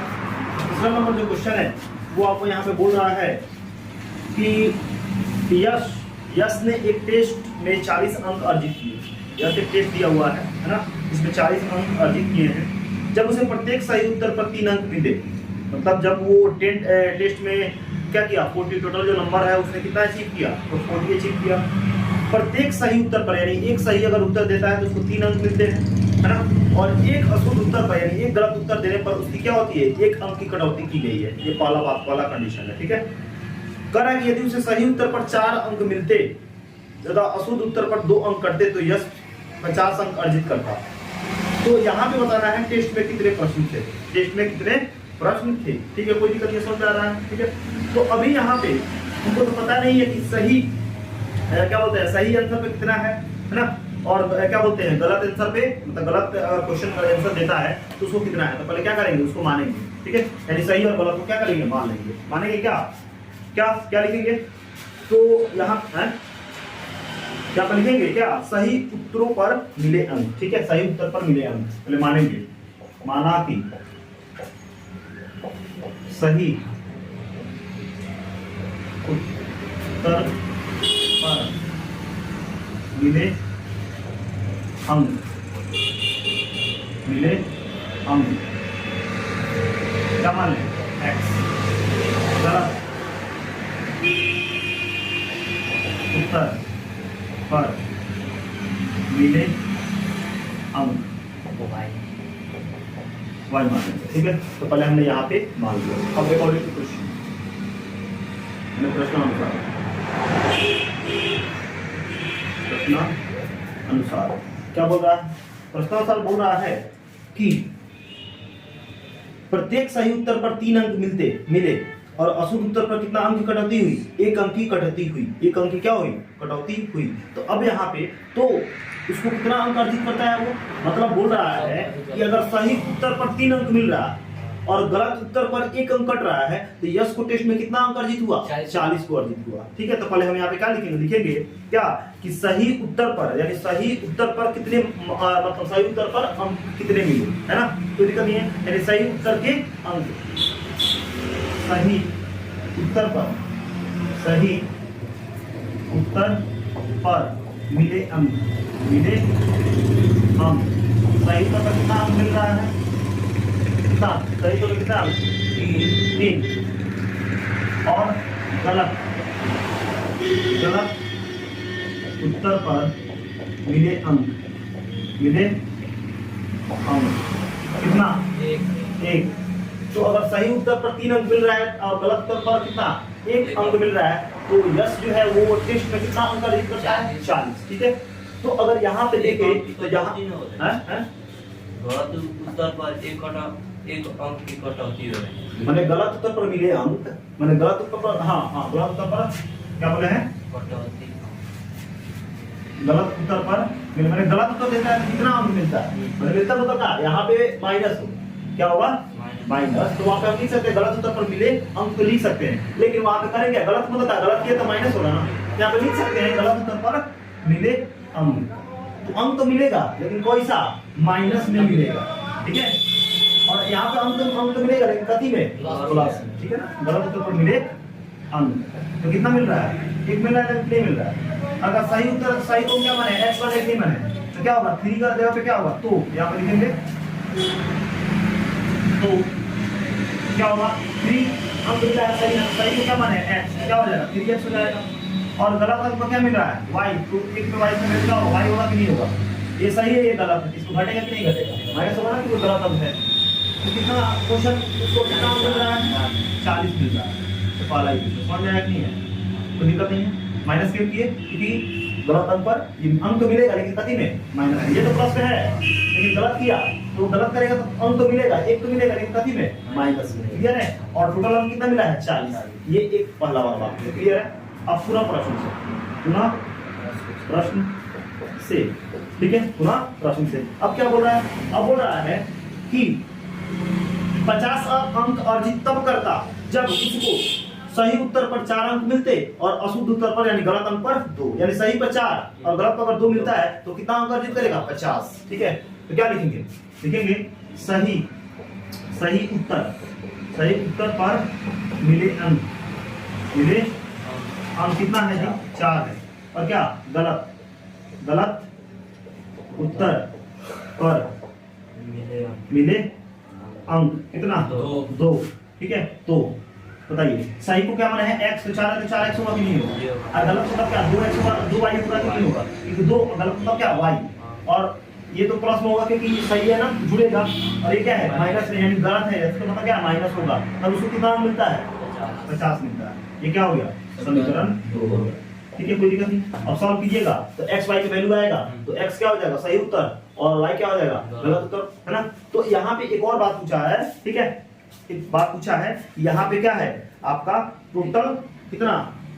A: तीसरा नंबर जो क्वेश्चन है वो आपको यहाँ पे बोल रहा है कि यश ने एक टेस्ट में 40 अंक अर्जित किए, यह एक टेस्ट दिया हुआ है ना, इसमें 40 अंक अर्जित किए हैं। जब उसे प्रत्येक सही उत्तर पर 3 अंक मिले, मतलब जब वो टेस्ट में क्या किया, 40 टोटल जो नंबर है उसने कितना अचीव किया, तो 40 अचीव किया। प्रत्येक सही उत्तर पर, यानी एक सही अगर उत्तर देता है तो उसको 3 अंक मिलते हैं, है ना, और एक अशुद्ध उत्तर पर, यानी एक गलत उत्तर देने पर उसकी क्या होती है, 1 अंक की कटौती की गई है। ये पहला कंडीशन है, ठीक है। कह रहा है कि यदि उसे सही उत्तर पर 4 अंक मिलते तथा अशुद्ध उत्तर पर 2 अंक कटते तो यश 50 अंक अर्जित करता। तो यहाँ पे बताना है टेस्ट में कितने प्रश्न थे, टेस्ट में कितने प्रश्न थे, ठीक है, कोई दिक्कत नहीं, समझ आ रहा है, ठीक है। तो अभी यहाँ पे हमको तो पता नहीं है कि सही क्या बोलते हैं, सही आंसर पे कितना है ना, और क्या बोलते हैं गलत आंसर पे, मतलब गलत क्वेश्चन का आंसर देता है तो उसको कितना है। तो पहले क्या करेंगे, उसको मानेंगे, ठीक है, यानी सही और गलत को क्या करेंगे, मान लेंगे, मानेंगे क्या क्या क्या लिखेंगे, तो यहाँ है क्या पर लिखेंगे, क्या सही उत्तरों पर मिले अंक, ठीक है, सही उत्तर पर मिले अंक पहले मानेंगे, माना कि सही उत्तर पर मिले अंक, क्या मान लें, x, गलत उत्तर पर मिले अंक वाई मान लेंगे, ठीक है। तो पहले हमने यहाँ पे मान लिया। अब अकॉर्डिंग टू क्वेश्चन, प्रश्न अनुसार क्या बोल रहा है, प्रश्नानुसार बोल रहा है कि प्रत्येक सही उत्तर पर 3 अंक मिले और अशुद्ध उत्तर पर कितना अंक कटौती हुई? 1 अंक की कटौती हुई। 1 अंक की क्या हुई? कटौती हुई। तो अब यहाँ पे तो उसको कितना अंक अर्जित करता है वो? मतलब बोल रहा है कि अगर सही उत्तर पर 3 अंक मिल रहा है और गलत उत्तर पर 1 अंक कट रहा है तो यश को टेस्ट में कितना अंक अर्जित हुआ? 40 को अर्जित हुआ। ठीक है, तो पहले हम यहाँ पे क्या लिखेंगे क्या कि सही उत्तर पर, यानी सही उत्तर पर कितने मतलब सही उत्तर पर अंक कितने मिले, है ना? कोई दिक्कत नहीं है, यानी सही उत्तर के अंक, सही उत्तर पर मिले अंक सही उत्तर पर कितना अंक मिल रहा है? कितना सही उत्तर कितना? 3। और गलत उत्तर पर मिले अंक कितना? 1। तो अगर सही उत्तर पर 3 अंक मिल रहा है और गलत उत्तर पर कितना? 1 अंक मिल रहा है, तो यश जो है वो टेस्ट में कितना अंक अर्जित करता है? 40। ठीक है, तो अगर यहाँ पे देखें तो यहाँ
C: गलत उत्तर पर एक अंक की कटौती हो रही है।
A: मैंने गलत उत्तर पर मिले अंक, मैंने गलत उत्तर पर गलत उत्तर पर क्या बोले हैं?
C: कटौती।
A: गलत उत्तर पर मैंने गलत उत्तर देता है कितना अंक मिलता है? मैंने मिलता तो क्या यहाँ पे माइनस हो, क्या होगा? माइनस। तो वहाँ पे हम लिख सकते हैं गलत उत्तर पर मिले अंक तो लिख सकते हैं, लेकिन वहाँ पे करेंगे गलत मतलब गलत किया तो माइनस होगा ना। यहाँ पे लिख सकते हैं गलत उत्तर पर मिले अंक, तो अंक तो मिलेगा लेकिन कोई सा? माइनस में मिलेगा। ठीक है, और यहाँ पे अंक तो मिलेगा लेकिन कथी में? प्लस में। ठीक है ना, गलत उत्तर पर मिले अंक तो कितना मिल रहा है? 1 मिल रहा है, कितने मिल रहा है? अगर सही उत्तर सही तो क्या माने? x पर 1 नहीं माने तो क्या होगा? 3 का जगह पे क्या होगा? तो यहाँ पे लिखेंगे तो क्या होगा? 3 अंक मिल रहा है, सही को क्या माने? x, क्या हो जाएगा? 3x हो जाएगा। और गलत अंक को क्या मिल रहा है? y, तो 1 पे y से मिल क्या होगा? y होगा कि नहीं होगा? ये सही है, ये गलत है, इसको घटेगा कि नहीं घटेगा? माइनस होगा ना, कि वो गलत अंक है। तो कितना क्वेश्चन उसको कितना मिल रहा है? 40 मिल रहा है। तो पहला ही समझ में आया कि नहीं है? कोई दिक्कत नहीं है। माइनस क्यों किए? क्योंकि गलत अंक पर अंक तो मिलेगा लेकिन कथी में? माइनस। ये तो प्लस में है लेकिन गलत किया तो गलत करेगा तो अंक तो मिलेगा, 1 तो मिलेगा लेकिन कथी में? माइनस में। क्लियर है? और टोटल अंक कितना मिला है? 40। ये एक पहला वाला बात क्लियर है। अब पूरा प्रश्न से ठीक है, पुनः प्रश्न से अब क्या बोल रहा है? अब बोल रहा है कि 50 अंक अर्जित तब करता जब उसको सही उत्तर पर 4 अंक मिलते और अशुद्ध उत्तर पर यानी गलत अंक पर 2, यानी सही पर 4 और गलत पर 2 मिलता है तो कितना अंक अर्जित करेगा? 50। ठीक है, तो क्या लिखेंगे? सही उत्तर पर मिले अंक कितना है जी? 4 है। और क्या? गलत उत्तर पर मिले अंक कितना? 2। ठीक है, तो बताइए सही को क्या माना है? x, तो 4 है तो 4x होगा कि नहीं होगा? और गलत मतलब क्या? 2x होगा, 2y होगा कि नहीं होगा? क्योंकि 2 गलत मतलब क्या? y। और ये तो प्लस में होगा क्योंकि सही है ना, जुड़ेगा। और ये क्या है? माइनस में, यानी गलत है, इसका मतलब क्या? माइनस होगा। तब उसको कितना मिलता है? 50 मिलता है। ये क्या हो गया? समीकरण 2 हो गया। ठीक है, कोई दिक्कत नहीं। अब सॉल्व कीजिएगा तो x y की वैल्यू आएगा, तो x क्या हो जाएगा? सही उत्तर, और y क्या हो जाएगा? गलत उत्तर, है ना? तो यहाँ पे एक और बात पूछा है। ठीक है, एक बात पूछा है, यहाँ पे क्या है आपका? टोटल कितना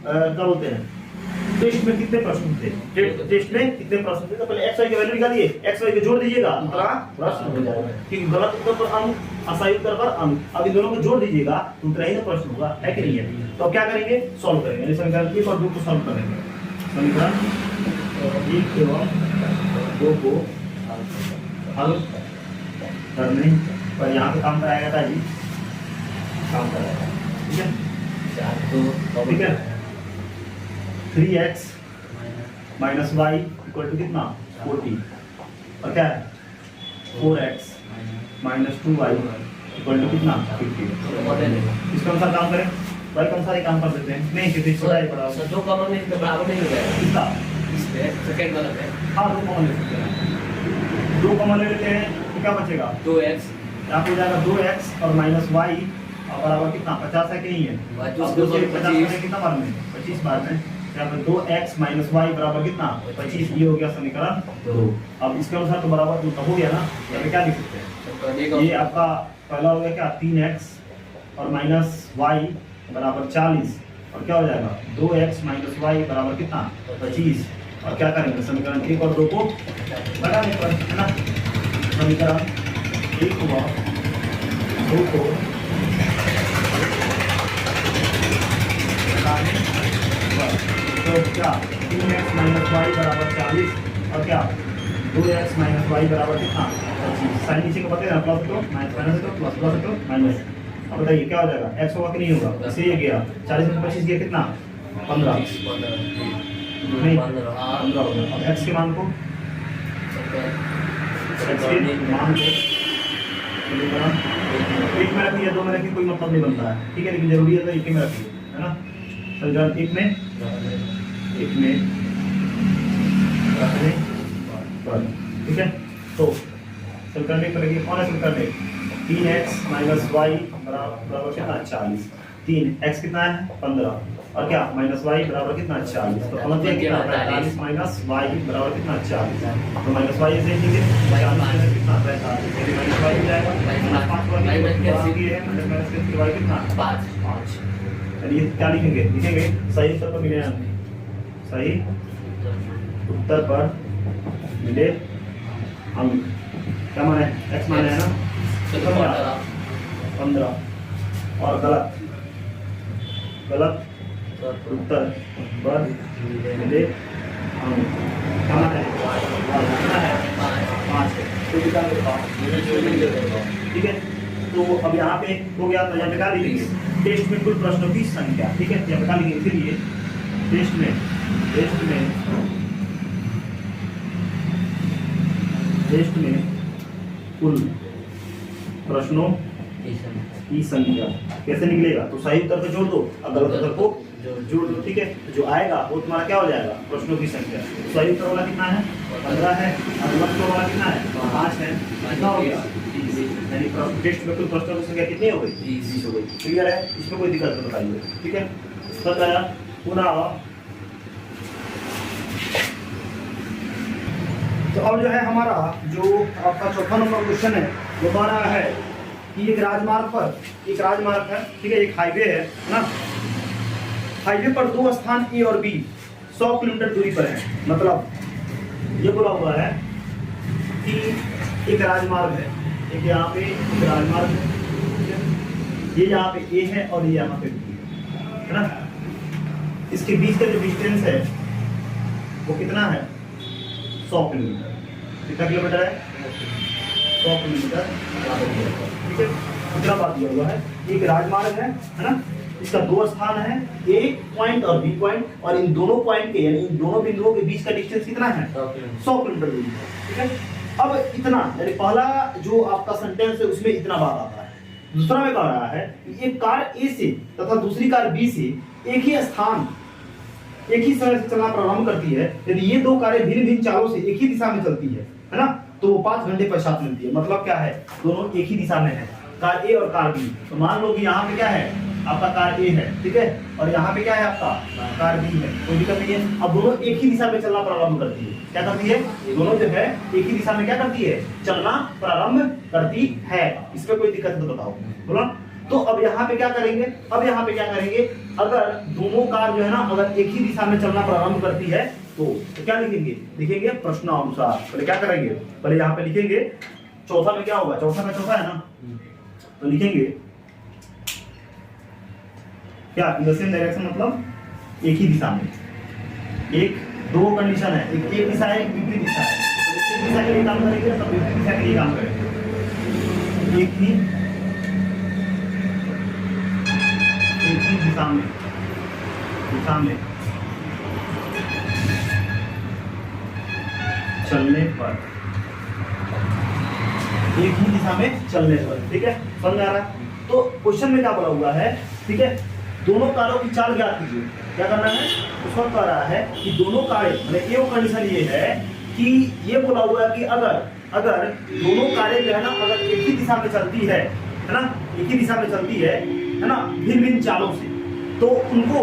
A: क्या बोलते हैं? टेस्ट में कितने प्रश्न थे? टेस्ट में कितने प्रश्न थे? तो पहले x y की वैल्यू निकालिए, x y को जोड़ दीजिएगा, दूसरा प्रश्न हो जाएगा। क्योंकि गलत उत्तर पर अंक, सही उत्तर पर अंक, अब इन दोनों को जोड़ दीजिएगा तो उतना ही ना प्रश्न होगा, है कि नहीं है? तो क्या करेंगे? सॉल्व करेंगे। समीकरण 1 और 2 को सॉल्व करेंगे। समीकरण 1 एवं 2 को हल करने पर यहाँ पे काम कराएगा था जी, काम कराएगा। ठीक है, ठीक है। 3x minus Y equal to कितना? 40। और क्या है? 4x minus 2y equal to कितना? 50। इसके अनुसार काम करें, वाई के अनुसार ही काम कर देते हैं। नहीं क्योंकि छोटा ही पड़ा
B: सर 2 कॉमन नहीं तो बराबर नहीं हो जाएगा।
A: कितना?
B: इसमें सेकंड वाला है।
A: हाँ 2 कॉमन ले सकते हैं। 2 कॉमन ले लेते हैं तो क्या बचेगा?
B: 2x
A: यहाँ पे हो जाएगा 2x और माइनस वाई बराबर कितना? 50 है कि नहीं है? 50 कितना बार में? 25 बार में। यहाँ पे 2x माइनस वाई बराबर कितना? 25। ये हो गया समीकरण 2। अब इसके अनुसार तो बराबर तो हो गया ना, यहाँ पे क्या लिख सकते हैं? ये आपका पहला हो गया क्या 3x और माइनस y बराबर 40 और क्या हो जाएगा 2x माइनस y बराबर कितना 25 और क्या करेंगे समीकरण 1 और 2 को घटाने पर है ना समीकरण 1 हुआ 2 को घटाने पर तो क्या 3x माइनस y बराबर 40 और क्या 2x माइनस y बराबर कितना 25 साइन नीचे को पता है ना प्लस करो माइनस करो प्लस करो माइनस अब बताइए क्या हो जाएगा x होगा कि नहीं होगा इससे ये गया 40 में 25 गया कितना 15 नहीं 15 होगा अब x के मान को एक में रखिए 2 में रखिए कोई मतलब नहीं बनता है ठीक है लेकिन जरूरी है तो एक में रखिए है ना समीकरण 1 में रखने पर ठीक है तो समीकरण 1 पर रखिए कौन है समीकरण 1 3x माइनस y बराबर कितना 40 3x कितना है 15 और क्या माइनस y बराबर कितना 40 तो समझिए कितना 45 माइनस y बराबर कितना 40 तो माइनस y से लिखेंगे 40 कितना 45 यानी माइनस y हो जाएगा माइनस 5 y है माइनस y कितना 5 यानी ये क्या लिखेंगे सही उत्तर पर मिले सही उत्तर पर मिले अंक क्या माने x माने है ना 15 और गलत उत्तर पर मिले अंक क्या माने है 5 ठीक है तो अब यहाँ पे हो गया तो यहाँ पे क्या लिखेंगे टेस्ट में कुल प्रश्नों की संख्या ठीक है यहाँ पे क्या लिखेंगे इसलिए टेस्ट में कुल प्रश्नों की संख्या कैसे निकलेगा तो सही उत्तर को जोड़ दो और गलत उत्तर को जोड़ दो ठीक है जो आएगा वो तुम्हारा क्या हो जाएगा प्रश्नों की संख्या सही उत्तर वाला कितना है 15 है और गलत उत्तर वाला कितना है 5 है कितना हो गया यानी टेस्ट में कुल प्रश्नों की संख्या कितनी हो गई 20 हो गई क्लियर है इसमें कोई दिक्कत नहीं बताइए ठीक है बताया पुनः तो अब जो है हमारा जो आपका चौथा नंबर क्वेश्चन है वो हमारा है कि एक राजमार्ग है ठीक है एक हाईवे है ना हाईवे पर दो स्थान ए और बी 100 किलोमीटर दूरी पर है मतलब ये बोला हुआ है कि एक राजमार्ग है एक यहाँ पे एक राजमार्ग है ये यहाँ पे ए है और ये यहाँ पे बी है ना इसके बीच का जो डिस्टेंस है वो कितना है 100 किलोमीटर कितना किलोमीटर है 100 किलोमीटर ठीक है दूसरा बात दिया हुआ है एक राजमार्ग है ना इसका दो स्थान है ए पॉइंट और बी पॉइंट और इन दोनों पॉइंट के यानी इन दोनों बिंदुओं के बीच का डिस्टेंस कितना है 100 किलोमीटर दूरी है ठीक है अब इतना यानी पहला जो आपका सेंटेंस है उसमें इतना बात आता है दूसरा में कह रहा है एक कार ए से तथा दूसरी कार बी से एक ही समय से चलना प्रारंभ करती है यदि ये दो कारें भिन्न भिन्न चालों से एक ही दिशा में चलती है ना तो वो 5 घंटे पश्चात मिलती है मतलब क्या है दोनों एक ही दिशा में है कार ए और कार बी तो मान लो कि यहाँ पे क्या है आपका कार ए है ठीक है और यहाँ पे क्या है आपका कार बी है कोई दिक्कत नहीं है अब दोनों एक ही दिशा में चलना प्रारंभ करती है क्या करती है दोनों जो है एक ही दिशा में क्या करती है चलना प्रारंभ करती है इसमें कोई दिक्कत तो बताओ बोलो तो अब यहाँ पे क्या करेंगे अगर दोनों कार जो है ना अगर एक ही दिशा में चलना प्रारंभ करती है तो क्या लिखेंगे प्रश्नानुसार पहले क्या करेंगे पहले यहाँ पे लिखेंगे चौथा में क्या होगा चौथा है ना तो लिखेंगे क्या इन द सेम डायरेक्शन मतलब एक ही दिशा में एक दो कंडीशन है एक दिशा है एक विपरीत दिशा है तो एक दिशा के लिए काम करेंगे तब विपरीत दिशा के लिए काम करेंगे एक ही दिशा में चलने पर एक ही दिशा में चलने पर ठीक है समझ आ रहा है तो क्वेश्चन में क्या बोला हुआ है ठीक है दोनों कारों की चाल ज्ञात कीजिए क्या करना है उसमें कह रहा है कि दोनों कारें मतलब ये कंडीशन ये है कि ये बोला हुआ है कि अगर दोनों कारें जो है ना अगर एक ही दिशा में चलती है ना एक ही दिशा में चलती है ना भिन्न भिन्न चालों से तो उनको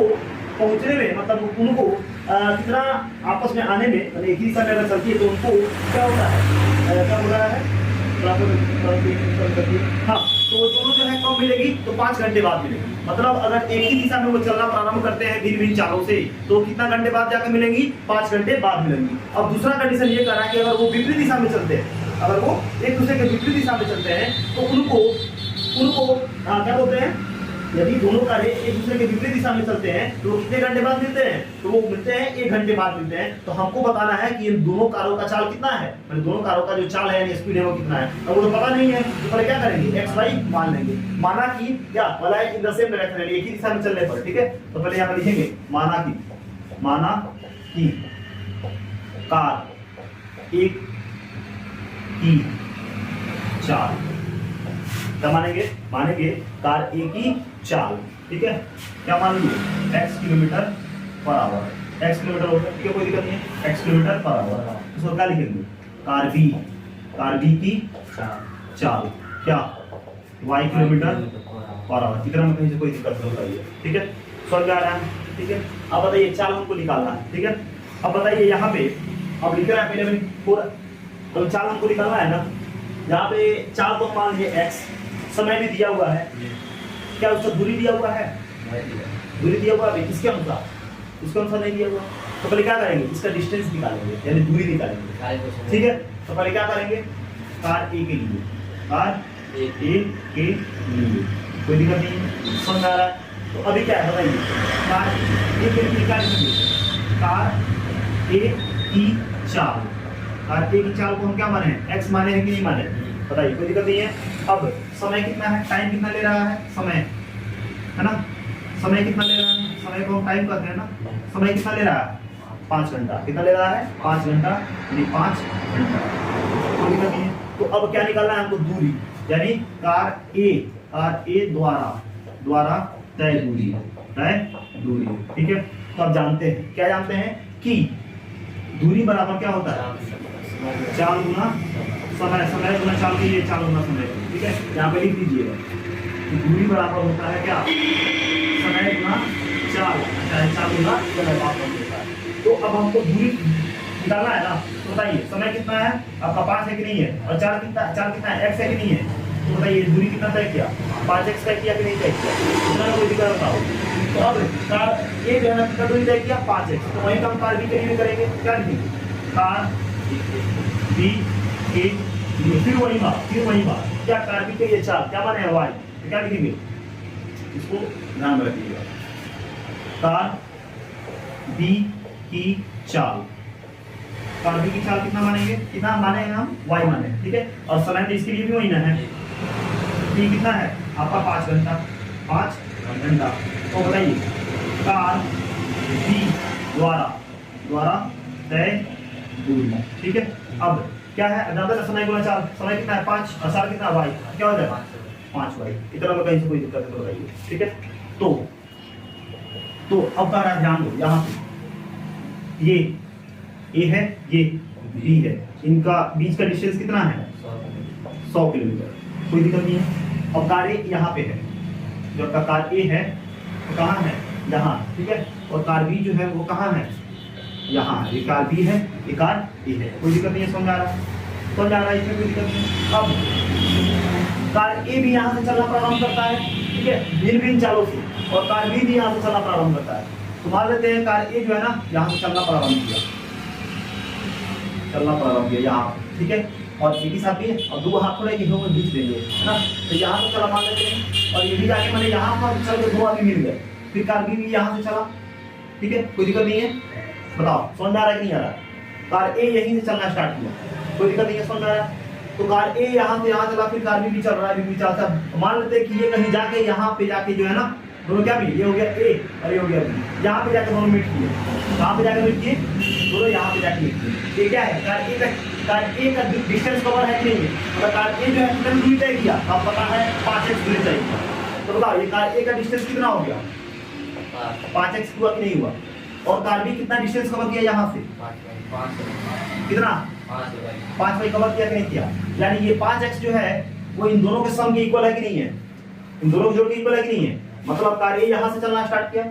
A: पहुंचने में मतलब उनको कितना आपस में आने में मतलब एक ही दिशा में अगर चलती है तो उनको क्या होता है क्या हो रहा है हाँ, तो वो दोनों जो है कब मिलेगी, तो 5 घंटे बाद मिलेगी। मतलब अगर एक ही दिशा में वो चलना प्रारंभ करते हैं भिन्न भिन्न चालों से, तो कितना घंटे बाद जाकर मिलेंगी, 5 घंटे बाद मिलेंगी। अब दूसरा कंडीशन ये कह रहा है कि अगर वो विपरीत दिशा में चलते हैं, अगर वो एक दूसरे के विपरीत दिशा में चलते हैं, तो उनको क्या बोलते हैं, यदि दोनों कारें एक दूसरे के विपरीत दिशा में चलते हैं तो वो कितने घंटे बाद मिलते हैं, तो वो मिलते हैं 1 घंटे बाद मिलते हैं। तो हमको बताना है कि इन दोनों कारों का चाल कितना है, मतलब दोनों कारों का जो चाल है यानी स्पीड है वो कितना है। अब वो तो पता नहीं है, तो पहले क्या करेंगे, एक्स वाई मान लेंगे। माना कि क्या वाला इन द सेम डायरेक्शन, एक ही दिशा में चलने पर, ठीक है। तो पहले यहाँ पे लिखेंगे माना कि कार एक की चाल, क्या मानेंगे कार एक ही चाल, ठीक है। क्या मान लीजिए x kilometre per hour, x kilometre होता है, ठीक है, कोई दिक्कत नहीं है, x किलोमीटर पर आवर। इसको क्या लिखेंगे, कार बी की चाल क्या y किलोमीटर पर आवर। इतना में कहीं से कोई दिक्कत नहीं होता है, ठीक है, समझ में आ रहा है, ठीक है। अब बताइए चाल हमको निकालना है, ठीक है। अब बताइए यहाँ पे अब लिख रहा है पहले पूरा, तो चाल हमको निकालना है ना। यहाँ पे चाल को मान लीजिए x, समय भी दिया हुआ है, क्या उसका दूरी दिया हुआ है, दूरी दिया हुआ है, किसके अनुसार, इसके अनुसार नहीं दिया हुआ। तो पहले क्या करेंगे, इसका डिस्टेंस निकालेंगे यानी दूरी निकालेंगे, ठीक है। तो पहले क्या करेंगे, कार ए के लिए, कोई दिक्कत नहीं, समझ आ रहा है। तो अभी क्या है बताइए, कार ए के लिए क्या लिखेंगे, कार ए की चाल, कार ए की चाल को हम क्या माने, एक्स माने हैं कि नहीं माने, बताइए, कोई दिक्कत नहीं है। अब समय कितना है, टाइम कितना ले रहा है, समय है ना, समय कितना ले रहा है, समय को हम टाइम कहते हैं ना, समय कितना ले रहा है, 5 घंटा, कितना ले रहा है, 5 घंटा, यानी 5 घंटा, कोई दिक्कत नहीं है। तो अब क्या निकालना है हमको, दूरी, यानी कार ए द्वारा तय दूरी, ठीक है। तो अब जानते हैं, क्या जानते हैं कि दूरी बराबर क्या होता है, चाल गुना समय गुना चाल के, ये चाल गुना समय, ठीक है। यहाँ पे लिख दीजिएगा दूरी बराबर होता है क्या, समय गुना चाल, चाहे चाल गुना समय बराबर होता है। तो अब हमको दूरी निकालना है ना, तो बताइए समय कितना है आपका, 5 है कि नहीं है, और चाल कितना है, x है कि नहीं है। तो बताइए दूरी कितना तय किया, 5x तय किया कि नहीं तय किया, इतना कोई दिक्कत बताओ। तो अब कार ए जो है ना कितना दूरी तय किया, 5x, तो वहीं का हम कार बी के लिए करेंगे, क्या लिखेंगे, कार बी के लिए, फिर वही बात क्या, कार बी के लिए चाल क्या माने है, y, तो क्या लिखेंगे, इसको ध्यान में रखिएगा, कार बी की चाल, कार बी की चाल कितना मानेंगे, कितना माने हैं हम, y माने, ठीक है। और समय तो इसके लिए भी वही ना है, ये कितना है आपका 5 घंटा, 5 घंटा। तो बताइए कार बी द्वारा तय दूरी, ठीक है। अब क्या है, ज्यादा समय गुना चाल, समय कितना है 5 और चाल कितना y, क्या हो जाएगा 5y, इतना में कहीं से कोई दिक्कत नहीं बताइए, ठीक है। तो अब कह रहा है ध्यान दो, यहाँ पे ये ए है, ये बी है, इनका बीच का डिस्टेंस कितना है, 100 किलोमीटर, कोई दिक्कत नहीं है। अब कार ए यहाँ पे है, जो आपका कार ए है वो कहाँ है, यहाँ, ठीक है। और कार बी जो है वो कहाँ है, यहाँ, ये कार बी है, ये कार ए है, कोई दिक्कत नहीं है, समझ आ रहा है, इसमें कोई दिक्कत नहीं है। अब कार ए भी यहाँ से चलना प्रारंभ करता है, ठीक है, भिन्न चालों से, और कार बी भी यहाँ से चलना प्रारंभ करता है। तो मान लेते हैं कार ए जो है ना यहाँ से चलना प्रारंभ किया यहाँ, ठीक है, और ये भी साथ भी है, और 2 हाथ थोड़े गेहूं में बीच देंगे, है ना। तो यहाँ से चला मान लेते हैं, और ये भी जाके मैंने यहाँ पर चल के 2 आदमी मिल गए, फिर कार बी भी यहाँ से चला, ठीक है, कोई दिक्कत नहीं है। बताओ समझ आ रहा है कि नहीं आ रहा, कार ए यहीं से चलना स्टार्ट किया, कोई दिक्कत नहीं है, समझ आ रहा है। तो कार ए यहाँ से यहाँ चला, फिर कार बी भी चल रहा है, बी चलता, मान लेते हैं कि ये कहीं जाके यहाँ पे जाके जो है ना दोनों क्या मिले, ये हो गया ए और ये हो गया बी, यहाँ पे जाके दोनों मीट किए, कहाँ पे जाके मीट किए, दोनों यहाँ पे जाके मीट किए। ये क्या है, कार ए का डिस्टेंस कवर है कि नहीं है, मतलब कार ए जो है कितना दूरी तय किया, अब पता है 5x दूरी तय किया। तो बताओ ये कार ए का डिस्टेंस कितना हो गया, 5x हुआ कि नहीं हुआ, और कार बी कितना डिस्टेंस कवर किया यहाँ से, कितना 5y कवर किया कि नहीं किया, यानी ये 5x जो है वो इन दोनों के सम के इक्वल है कि नहीं है, इन दोनों के जोड़ के इक्वल है कि नहीं है। मतलब कार ए यहाँ से चलना स्टार्ट किया,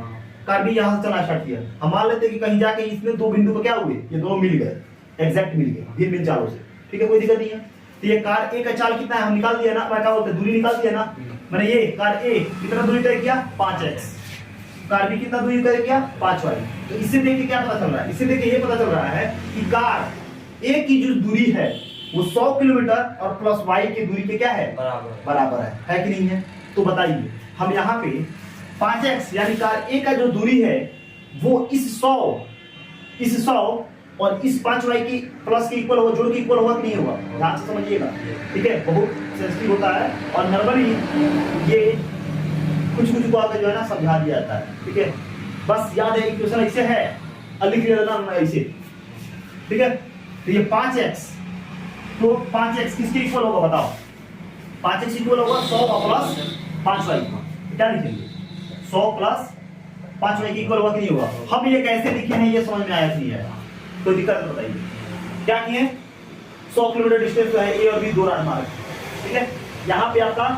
A: कार बी यहाँ से चलना स्टार्ट किया, हम मान लेते हैं कि कहीं जाके इसमें 2 बिंदु पर क्या हुए, ये दोनों मिल गए, एग्जैक्ट मिल गए भिन्न चालों से, ठीक है, कोई दिक्कत नहीं है। तो ये कार ए का चाल कितना है हम निकाल दिया ना, क्या बोलते हैं दूरी निकाल दिया ना। मैंने ये कार ए कितना दूरी तय किया 5x, कार बी कितना दूरी तय किया 5y। तो इससे देख के क्या पता चल रहा है, इससे देख के ये पता चल रहा है कि कार ए की जो दूरी है वो 100 किलोमीटर और प्लस y की दूरी के क्या है बराबर है कि नहीं है। तो बताइए हम यहाँ पे 5x यानी कार ए का जो दूरी है वो इस 100 और इस 5y की प्लस के इक्वल होगा, जोड़ के इक्वल होगा कि नहीं होगा, ध्यान से समझिएगा, ठीक है। बहुत सेंसिटिव होता है और नॉर्मली ये कुछ को आकर जो है ना समझा दिया जाता है, ठीक है। बस याद है इक्वेशन ऐसे है और लिख देना ऐसे, ठीक है। तो ये 5x, तो 5x किसके इक्वल होगा बताओ, 5x इक्वल होगा 100 प्लस 5y का, क्या लिखेंगे 100 प्लस 5y के इक्वल होगा कि नहीं होगा। हम ये कैसे लिखे हैं ये समझ में आया कि नहीं आया, कोई दिक्कत बताइए। क्या किए 100 किलोमीटर डिस्टेंस है ए और बी दो राजमार्ग, ठीक है। यहाँ पे आपका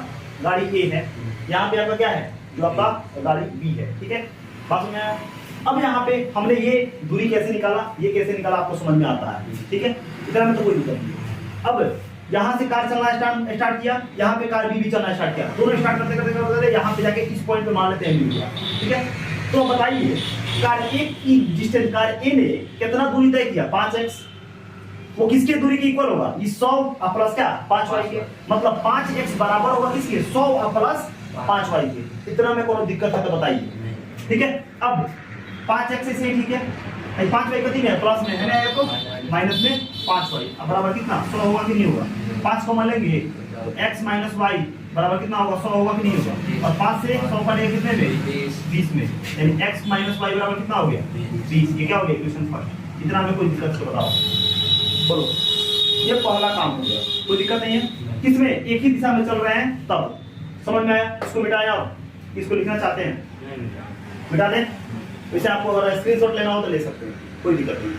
A: गाड़ी ए है, यहाँ पे आपका क्या है जो आपका गाड़ी बी है, ठीक है। बात में आया। अब यहाँ पे हमने ये दूरी कैसे निकाला, ये कैसे निकाला आपको समझ में आता है, ठीक है। इतना में तो कोई दिक्कत नहीं। अब यहाँ से कार चलना स्टार्ट किया, यहाँ पे कार बी भी चलना स्टार्ट किया, दोनों स्टार्ट करते करते करते यहाँ पे जाके इस पॉइंट पे मान लेते हैं बी, ठीक है। तो बताइए कार ए की डिस्टेंस, कार ए ने कितना दूरी तय किया 5x, वो किसके दूरी के इक्वल होगा इस 100 प्लस क्या 5y के, मतलब 5x बराबर होगा किसके 100 प्लस 5y के। इतना में कोई दिक्कत है तो बताइए, ठीक है। अब 5x से ठीक है, 5y कति में है प्लस में है ना, तो माइनस में 5y अब बराबर कितना 100 होगा कि नहीं होगा। 5 को मान लेंगे तो x माइनस y बराबर कितना होगा 100 होगा कि नहीं होगा, और 5 से 100 का कितने में 20 में, यानी x माइनस y बराबर कितना हो गया 20। ये क्या हो गया इक्वेशन फर्स्ट। इतना में कोई दिक्कत तो बताओ, बोलो। ये पहला काम हो गया, कोई दिक्कत नहीं है। किसमें एक ही दिशा में चल रहे हैं तब समझ में आया। इसको मिटाया और इसको लिखना चाहते हैं मिटा दें, वैसे आपको अगर स्क्रीनशॉट लेना हो तो ले सकते हैं, कोई दिक्कत नहीं।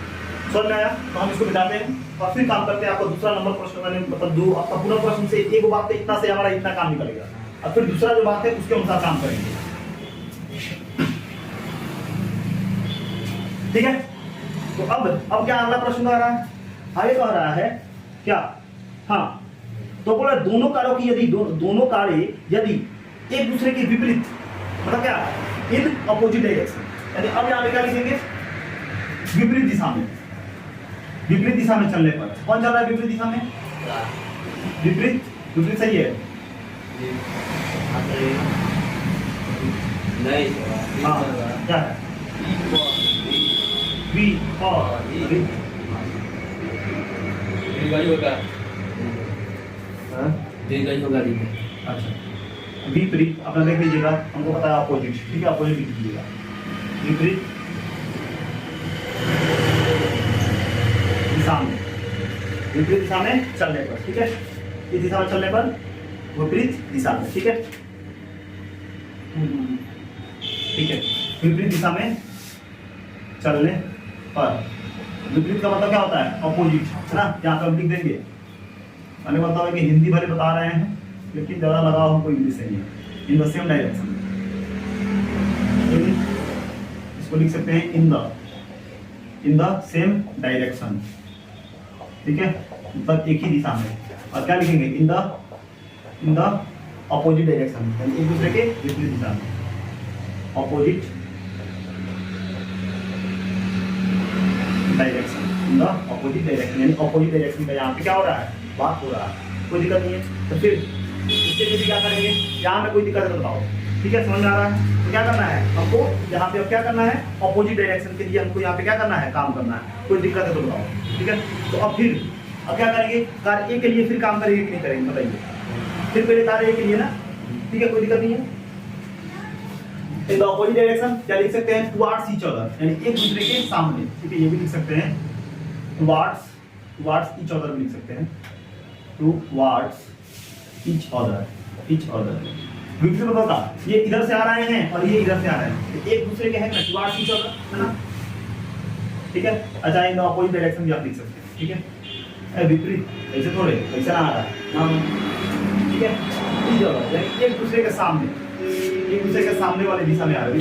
A: समझ में आया तो हम इसको मिटाते हैं और फिर काम करते हैं। आपको दूसरा नंबर प्रश्न मैंने मतलब दो आपका पूरा प्रश्न से एक बात है इतना से हमारा इतना काम निकलेगा, और फिर दूसरा जो बात है उसके अनुसार काम करेंगे, ठीक है। तो अब क्या अगला प्रश्न आ रहा है, आगे कह रहा है क्या, हाँ तो बोला दोनों कारों की यदि दोनों कारें यदि एक दूसरे के विपरीत, मतलब क्या इन अपोजिट डायरेक्शन, यानी अब यहाँ पे क्या लिखेंगे विपरीत दिशा में चलने पर। कौन चल रहा है विपरीत दिशा में, विपरीत सही है
C: नहीं,
A: हाँ क्या है बी और अच्छा विपरीत अपना देख लीजिएगा, हमको पता है अपोजिट, ठीक है अपोजिट लिख लीजिएगा विपरीत दिशा में चलने पर, ठीक है। इस दिशा में चलने पर विपरीत दिशा में, ठीक है ठीक है। विपरीत दिशा में चलने पर, विपरीत का मतलब क्या होता है अपोजिट, है ना। यहाँ पर लिख देंगे, मैंने बताया कि हिंदी भले बता रहे हैं लेकिन ज़्यादा लगाओ हमको इंग्लिश से नहीं है, इन द सेम डायरेक्शन। इसको लिख सकते हैं इन द सेम डायरेक्शन, ठीक है, मतलब एक ही दिशा में। और क्या लिखेंगे इन द अपोजिट डायरेक्शन, यानी एक दूसरे के विपरीत दिशा में, opposite direction, in the opposite direction, यानी अपोजिट डायरेक्शन का यहाँ पे क्या हो रहा है बात हो रहा है, कोई दिक्कत नहीं है। तो फिर इसके लिए क्या करेंगे, यहाँ में कोई दिक्कत है बताओ, ठीक है समझ में आ रहा है। तो क्या करना है हमको यहाँ पे, अब क्या करना है अपोजिट डायरेक्शन के लिए हमको यहाँ पे क्या करना है काम करना है, कोई दिक्कत है तो बताओ, ठीक है। तो अब क्या करेंगे कार ए के लिए फिर काम करेंगे कि नहीं करेंगे बताइए। फिर पहले कार ए के लिए ना, ठीक है कोई दिक्कत नहीं है। इन द अपोजिट डायरेक्शन क्या लिख सकते हैं टुवर्ड्स ईच अदर, यानी एक दूसरे के सामने, ठीक है ये भी लिख सकते हैं टुवर्ड्स ईच अदर भी लिख सकते हैं, टुवर्ड्स ईच अदर विपरीत मतलब का ये इधर से आ रहे हैं और ये इधर से आ रहे हैं, एक दूसरे के हैं ना टुवर्ड्स ईच अदर, है ना, ठीक है। अच्छा इन द अपोजिट डायरेक्शन भी आप लिख सकते हैं, ठीक है। विपरीत ऐसे थोड़े ऐसे ना आ रहा है, ठीक है। ईच अदर यानी एक दूसरे के सामने, एक दूसरे के सामने वाले दिशा में आ रहा है,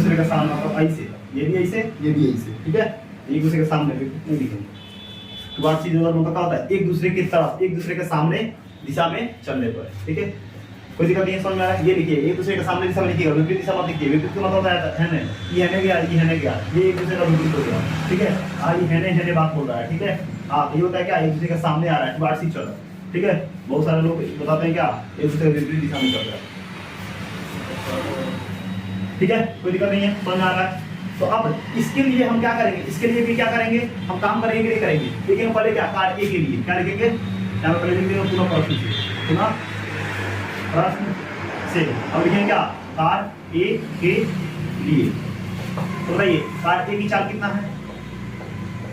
A: दूसरे के सामने, मतलब ऐसे, ये भी ऐसे, ये भी ऐसे, ठीक है, एक दूसरे के सामने नहीं लिखेंगे। तो बात चीज मतलब क्या होता है, एक दूसरे की तरफ, एक दूसरे के सामने दिशा में चलने पर, ठीक है, कोई दिक्कत नहीं है, समझ में आ रहा है। ये लिखिए, एक दूसरे के सामने दिशा में लिखिएगा, विपरीत दिशा मत लिखिए। विपरीत का मतलब होता है ने, ये है गया, ये है गया, ये एक दूसरे का विपरीत हो गया, ठीक है। ये है ने बात बोल रहा है, ठीक है। ये होता है क्या, एक दूसरे के सामने आ रहा है, बात सी चल रहा है, ठीक है। बहुत सारे लोग बताते हैं क्या, एक दूसरे के विपरीत दिशा में चल रहा है, ठीक है, कोई दिक्कत नहीं है, समझ में आ रहा है। तो अब इसके लिए हम क्या करेंगे, इसके लिए भी क्या करेंगे, हम काम करेंगे नहीं करेंगे, लेकिन पहले क्या, कार ए के लिए क्या लिखेंगे, यहाँ पहले लिखेंगे पूरा प्रश्न से, पुनः प्रश्न से। अब लिखेंगे क्या, कार ए के लिए। तो बताइए कार ए की चाल कितना है,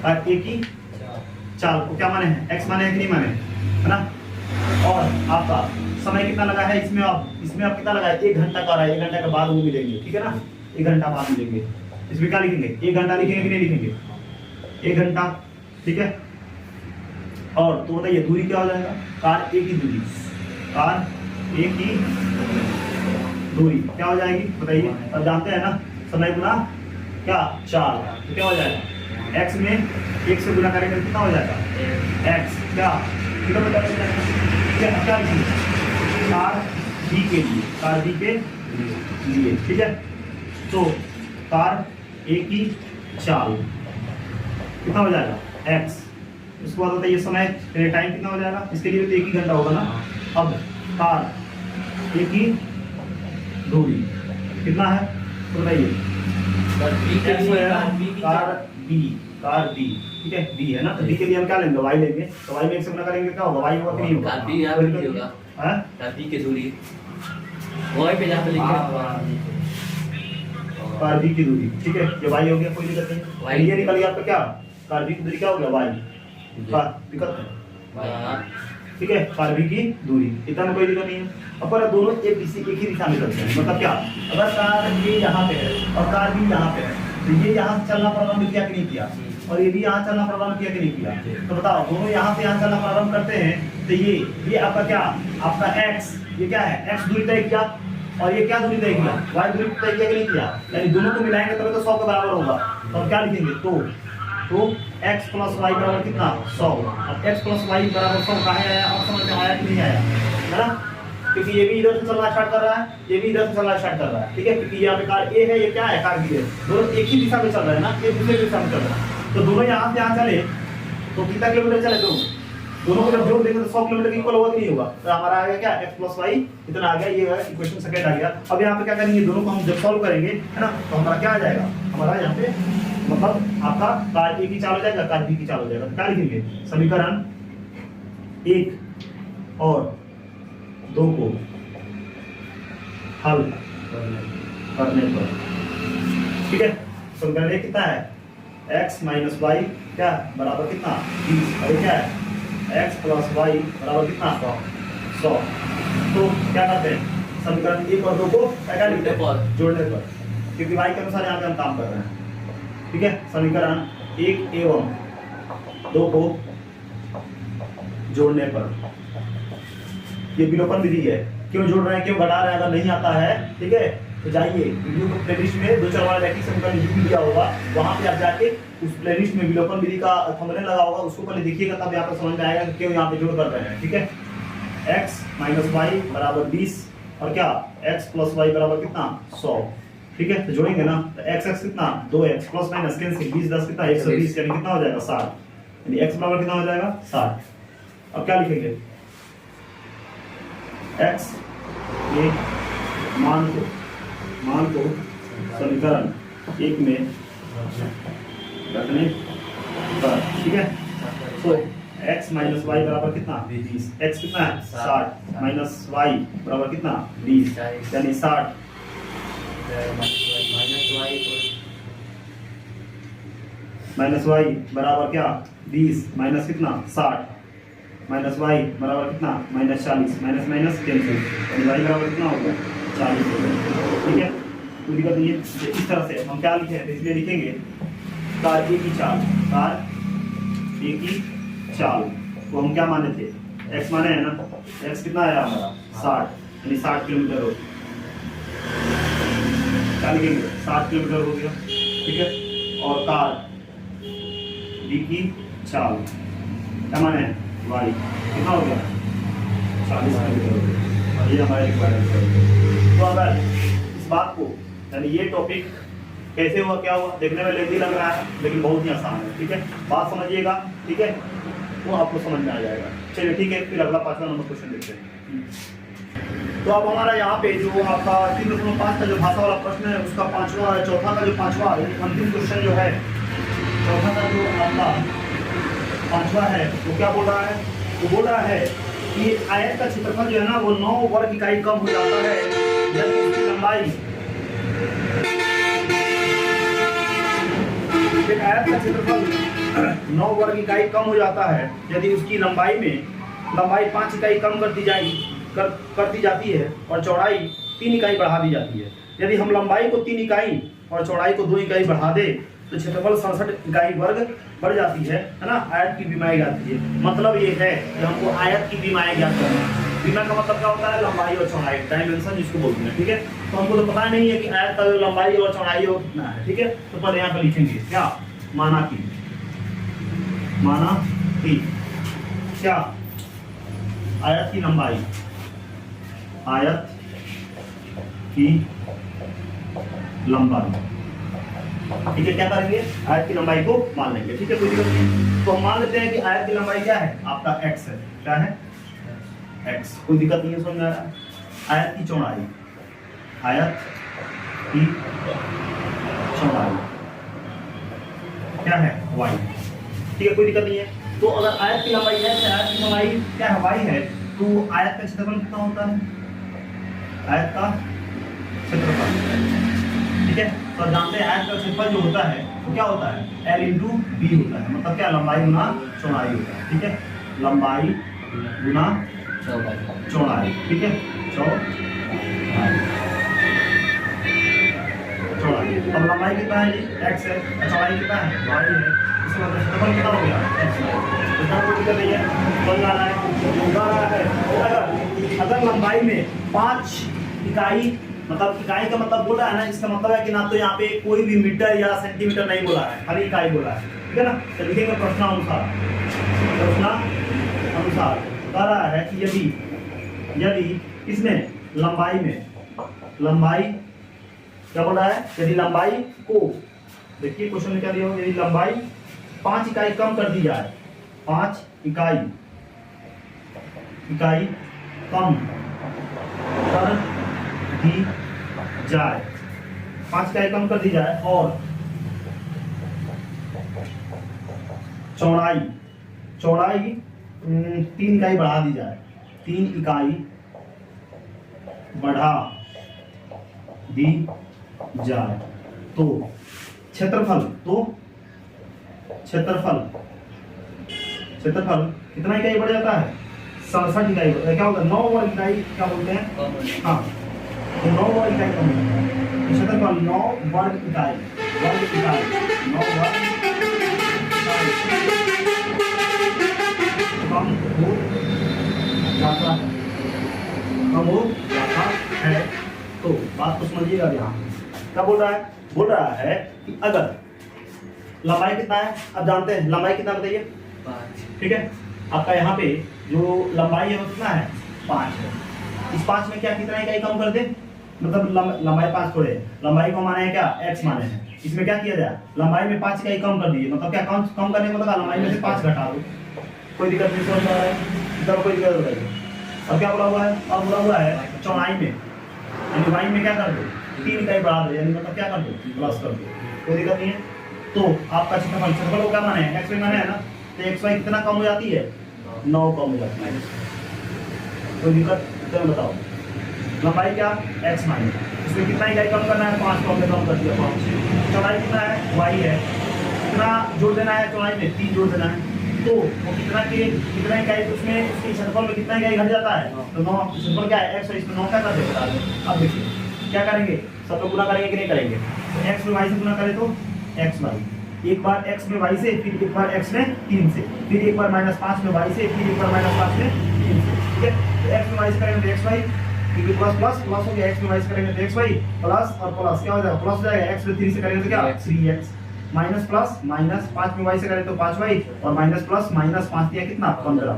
A: कार ए की चाल को क्या माने हैं, एक्स माने हैं कि नहीं माने, है ना। और आपका समय कितना लगा है इसमें, इसमें आप कितना लगा है, 1 घंटा का रहा है, 1 घंटा के बाद वो मिलेंगे, ठीक है ना, 1 घंटा बाद मिलेंगे। इसमें क्या लिखेंगे, 1 घंटा लिखेंगे कि नहीं लिखेंगे, 1 घंटा, ठीक है। और तो बताइए दूरी क्या हो जाएगा, कार ए की दूरी, कार ए की दूरी क्या हो जाएगी बताइए। अब जानते हैं ना, समय गुना क्या, चाल, तो क्या हो जाएगा, x में 1 से गुना करेंगे कितना हो जाएगा, x क्या किलोमीटर हो जाएगा, ठीक है। क्या लिखेंगे, कार बी के लिए, कार बी के लिए, ठीक है। तो कार ए की चाल कितना हो जाएगा, x। उसके बाद बताइए समय, टाइम कितना हो जाएगा, इसके लिए तो 1 ही घंटा होगा ना। अब कार ए की दूरी कितना है, तो बताइए, कार बी, ठीक है, बी है ना, तो बी के लिए हम क्या लेंगे, वाई लेंगे, तो वाई में 1 से गुना करेंगे क्या होगा, वाई होगा कि नहीं होगा,
B: कार बी यहाँ पे नहीं होगा,
A: हैं,
B: कार बी की दूरी वहीं पे जहाँ पे लिखा
A: कार बी की दूरी, ठीक है, ये वाई हो गया, कोई दिक्कत नहीं।
B: वाई
A: ये निकल गया आपका क्या, कार बी की दूरी क्या हो गया, वाई, दिक्कत है, ठीक है, कार बी की दूरी, इतना में कोई दिक्कत नहीं है। अब दोनों एक ही दिशा में चलते हैं, मतलब क्या, अगर कार ये यहाँ पे है और कार बी यहाँ पे है, तो ये यहाँ से चलना प्रारंभ किया कि नहीं किया, और ये भी यहाँ चलना प्रारंभ किया कि नहीं किया, तो बताओ दोनों यहाँ से यहाँ चलना प्रारंभ करते हैं, तो ये आपका क्या, आपका x, ये क्या है, x दूरी तय किया, और ये क्या दूरी तय किया, y दूरी तय किया कि नहीं किया, यानी दोनों को मिलाएंगे तब तो 100 के बराबर होगा। तो अब क्या लिखेंगे, तो x प्लस वाई बराबर कितना, 100। अब x प्लस वाई बराबर 100 कहाँ आया, और समझ में आया कि नहीं आया, है ना, क्योंकि ये भी इधर से चलना स्टार्ट कर रहा है, ये भी इधर से चलना स्टार्ट कर रहा है, ठीक है, क्योंकि यहाँ पे कार ए है, ये क्या है, कार बी है, दोनों एक ही दिशा में चल रहे हैं ना, एक दूसरे दिशा में चल रहा है। तो दोनों यहाँ से यहाँ चले तो कितना किलोमीटर चले, दोनों को जब जोड़ देंगे तो 100 किलोमीटर इक्वल होगा कि नहीं होगा। तो हमारा आ गया क्या, x प्लस वाई इतना आ गया, ये इक्वेशन सेकंड आ गया। अब यहाँ पे क्या करेंगे, दोनों को हम जब सॉल्व करेंगे, है ना, तो हमारा क्या आ जाएगा, हमारा यहाँ पे मतलब आपका कार ए की चाल हो जाएगा, कार बी की चाल हो जाएगा। तो क्या लिखेंगे, समीकरण 1 और 2 को हल करने पर, ठीक है, समीकरण 1 कितना है, x माइनस वाई क्या बराबर कितना 20, और क्या है x प्लस वाई बराबर कितना 100। तो क्या करते हैं, समीकरण 1 और 2 को क्या लिखते हैं, जोड़ने पर, क्योंकि y के अनुसार यहाँ पे हम काम कर रहे हैं, ठीक है। समीकरण 1 एवं 2 को जोड़ने पर, ये विलोपन विधि है, क्यों जोड़ रहे हैं, क्यों घटा रहे हैं, अगर नहीं आता है, ठीक है, तो जाइए वीडियो को प्लेलिस्ट में 2 चर वाला रैखिक समीकरण भी दिया होगा, वहां पे आप जाके उस प्लेलिस्ट में विलोपन विधि का थंबनेल लगा होगा, उसको पहले देखिएगा, तब यहाँ पे समझ में आएगा कि क्यों यहाँ पे जोड़ कर रहे हैं, ठीक है। x माइनस वाई बराबर 20 और क्या x प्लस वाई बराबर कितना 100, ठीक है। तो जोड़ेंगे ना, तो x कितना 2x प्लस माइनस कैंसिल 20 10 कितना 120, यानी कितना हो जाएगा 60, यानी x बराबर कितना हो जाएगा 60। अब क्या लिखेंगे, x ये मान को समीकरण 1 में रखने पर, ठीक है। तो x माइनस वाई बराबर कितना 20, x कितना है 60 माइनस वाई बराबर कितना 20, यानी 60 माइनस वाई बराबर क्या 20 माइनस कितना 60 माइनस वाई बराबर कितना माइनस 40, माइनस माइनस कैंसिल, यानी वाई बराबर कितना होगा 40, ठीक है। तो दिक्कत ये इस तरह से हम क्या लिखे हैं, इसलिए लिखेंगे कार ए की चाल, कार ए की चाल को हम क्या माने थे, x माने है ना, x कितना आया हमारा 60, यानी 60 किलोमीटर हो, क्या लिखेंगे 60 किलोमीटर हो गया, ठीक है। और कार डी की चाल क्या माने वाई कितना हो गया 40 किलोमीटर हो गया, और ये हमारे रिक्वायरमेंट है। तो अगर इस बात को यानी ये टॉपिक कैसे हुआ क्या हुआ देखने में लेंदी लग रहा है लेकिन बहुत ही आसान है, ठीक है। बात समझिएगा, ठीक है, वो आपको समझ में आ जाएगा। चलिए ठीक है, फिर अगला 5वां नंबर क्वेश्चन देखते हैं। तो अब हमारा यहाँ पे जो आपका 3.5 का जो भाषा वाला प्रश्न है उसका 5वां चौथा का जो 5वां अंतिम क्वेश्चन जो है, चौथा का जो आपका 5वां है वो क्या बोल रहा है, वो बोल रहा है कि आयत का क्षेत्रफल जो है ना वो 9 वर्ग इकाई कम हो जाता है जब उसकी लंबाई, एक आयत का क्षेत्रफल 9 वर्ग इकाई कम हो जाता है यदि उसकी लंबाई 5 इकाई कम कर दी जाती है और चौड़ाई 3 इकाई बढ़ा दी जाती है। यदि हम लंबाई को 3 इकाई और चौड़ाई को 2 इकाई बढ़ा दे तो क्षेत्रफल 67 इकाई वर्ग बढ़ जाती है ना। आयत की विमाएँ ज्ञात कीजिए, मतलब ये है कि हमको आयत की विमाएँ ज्ञात करना है। विमा का मतलब क्या होता है लंबाई और चौड़ाई, डायमेंशन जिसको बोलते हैं, ठीक है। तो हमको तो पता नहीं है कि आयत का जो लंबाई और चौड़ाई हो कितना है, ठीक है। तो पहले यहाँ पे लिखेंगे क्या माना कि क्या आयत की लंबाई, आयत की लंबाई, ठीक है। क्या करेंगे आयत की लंबाई को मान लेंगे, ठीक है, कोई दिक्कत नहीं। तो हम मान लेते हैं कि आयत की लंबाई क्या है आपका x है, क्या है x, कोई दिक्कत नहीं है, समझ में आ रहा है। आयत की चौड़ाई, आयत की चौड़ाई क्या है y, ठीक है, कोई दिक्कत नहीं है। तो अगर आयत की लंबाई x है, आयत की चौड़ाई क्या है y है, तो आयत का क्षेत्रफल कितना होता है, आयत का क्षेत्रफल, ठीक है। तो जानते हैं आयत का क्षेत्रफल जो होता है तो क्या होता है L × B होता है, मतलब क्या लंबाई गुना चौड़ाई होता है, ठीक है। लंबाई गुना चौड़ाई, ठीक है, चौड़ाई। अब लंबाई कितना है जी x है, चौड़ाई कितना है y है, इसका मतलब क्षेत्रफल कितना हो गया x है। तो क्या कोई दिक्कत नहीं है, समझ आ रहा है। अगर लंबाई में 5 इकाई, मतलब इकाई का मतलब बोल रहा है ना, इसका मतलब है कि ना तो यहाँ पे कोई भी मीटर या सेंटीमीटर नहीं बोला है, खाली इकाई बोला है, ठीक है ना। तो लिखेंगे प्रश्नानुसार कह रहा है कि यदि इसमें लंबाई क्या बोल रहा है, यदि लंबाई को, देखिए क्वेश्चन में क्या दिया हो, यदि लंबाई 5 इकाई कम कर दी जाए, 5 इकाई कम कर दी जाए, 5 इकाई कम कर दी जाए और चौड़ाई 3 इकाई बढ़ा दी जाए, 3 इकाई बढ़ा दी जाए, तो क्षेत्रफल कितना इकाई बढ़ जाता है 67 इकाई, क्या होगा 9 वर्ग इकाई क्या बोलते हैं, हाँ तो 9 वर्ग इकाई कम होता है। तो क्षेत्रफल 9 वर्ग इकाई 9 वर्ग कम हो जाता है। तो बात को समझिएगा, यहाँ क्या बोल रहा है कि अगर लंबाई कितना है, अब जानते हैं लंबाई कितना बताइए
B: 5,
A: ठीक है। आपका यहाँ पे जो लंबाई है वो कितना है 5 है। इस 5 में क्या कितना इकाई कम कर दे, मतलब लंबाई 5 थोड़े, लंबाई को माने हैं क्या x माने हैं, इसमें क्या किया जाए लंबाई में 5 इकाई कम कर दीजिए, मतलब क्या कम करने का मतलब लंबाई में से 5 घटा दो, कोई दिक्कत नहीं, समझ आ रहा है, इधर कोई दिक्कत नहीं। अब क्या बोला हुआ है, अब बोला हुआ है चौड़ाई में, यानी y में क्या कर दो 3 इकाई बढ़ा दो, यानी मतलब क्या कर दो प्लस कर दो, कोई दिक्कत नहीं है। तो आपका क्षेत्रफल को क्या माने हैं x माने है ना, तो xy कितना कम हो जाती है 9 कम हो जाती है, कोई दिक्कत तो बताओ। लंबाई क्या x माने, इसमें कितना इकाई कम करना है 5 को कम कर दिया 5। चौड़ाई कितना है y है, कितना जोड़ देना है चौड़ाई में 3 जोड़ देना है, तो वो कितना इकाई उसमें उसके क्षेत्रफल में कितना इकाई घट जाता है, तो 9 क्षेत्रफल क्या है x, इसमें 9 क्या कर देगा। अब देखिए क्या करेंगे, सब लोग गुना करेंगे कि नहीं करेंगे, तो x में y से गुना करें तो x y, एक बार x में y से, फिर एक बार x में 3 से, फिर एक बार -5 में y से, फिर एक बार -5 में 3 से, ठीक है। तो x में y से करेंगे तो xy, क्योंकि प्लस प्लस प्लस हो गया, x में y से करेंगे तो xy प्लस और प्लस क्या हो जाएगा, प्लस हो जाएगा, x में 3 से करेंगे तो क्या 3x, माइनस प्लस माइनस 5 में y से करें तो 5y और माइनस प्लस माइनस 5 दिया कितना 15,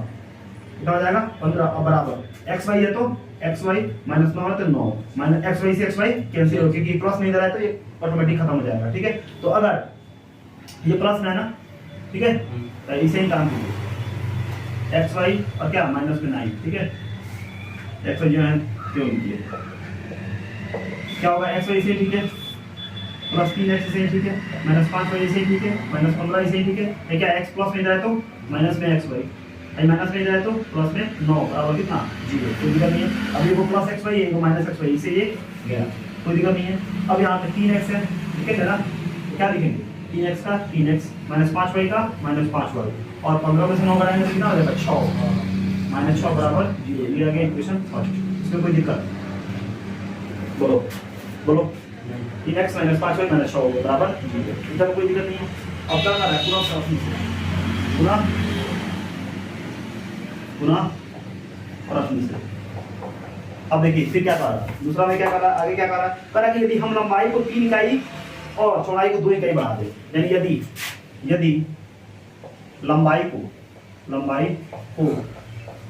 A: कितना हो जाएगा 15 और बराबर xy है तो xy माइनस 9 है तो 9 माइनस xy से xy कैंसिल हो, क्योंकि प्लस नहीं दे रहा है तो ये ऑटोमेटिक खत्म हो जाएगा। ठीक है, तो अगर ये प्लस में है ना, ठीक है, तो इसे ही काम कीजिए xy और क्या माइनस में 9, ठीक है, xy जो है क्यों लीजिए, क्या होगा xy से ठीक है, प्लस 3x से ठीक है, माइनस 5y से ठीक है, माइनस 15 से ठीक है, ये क्या x प्लस में जाए तो माइनस में xy, आई माइनस में जाए तो प्लस में 9 बराबर कितना 0, कोई दिक्कत नहीं है। अब ये वो प्लस xy है, वो माइनस xy, इसे ये गया, कोई दिक्कत नहीं है। अब यहाँ पे 3x है, ठीक है ना, क्या लिखेंगे 3x का 3x माइनस 5y का माइनस 5y और 15 में से 9 घटाएंगे तो कितना हो जाएगा 6, माइनस 6 बराबर 0, ये आ गया इक्वेशन फर्स्ट। इसमें कोई दिक्कत बोलो बोलो 3x माइनस 5y माइनस 6 बराबर 0, इधर कोई दिक्कत नहीं है। अब क्या कर रहा है पूरा प्रोसेस से पूरा पूरा प्रोसेस से। अब देखिए फिर क्या कर रहा है, दूसरा में क्या कर रहा है, आगे क्या कर रहा है, कह रहा है कि यदि हम लंबाई को 3 इकाई और चौड़ाई को 2 इकाई बढ़ा दें, यानी यदि लंबाई को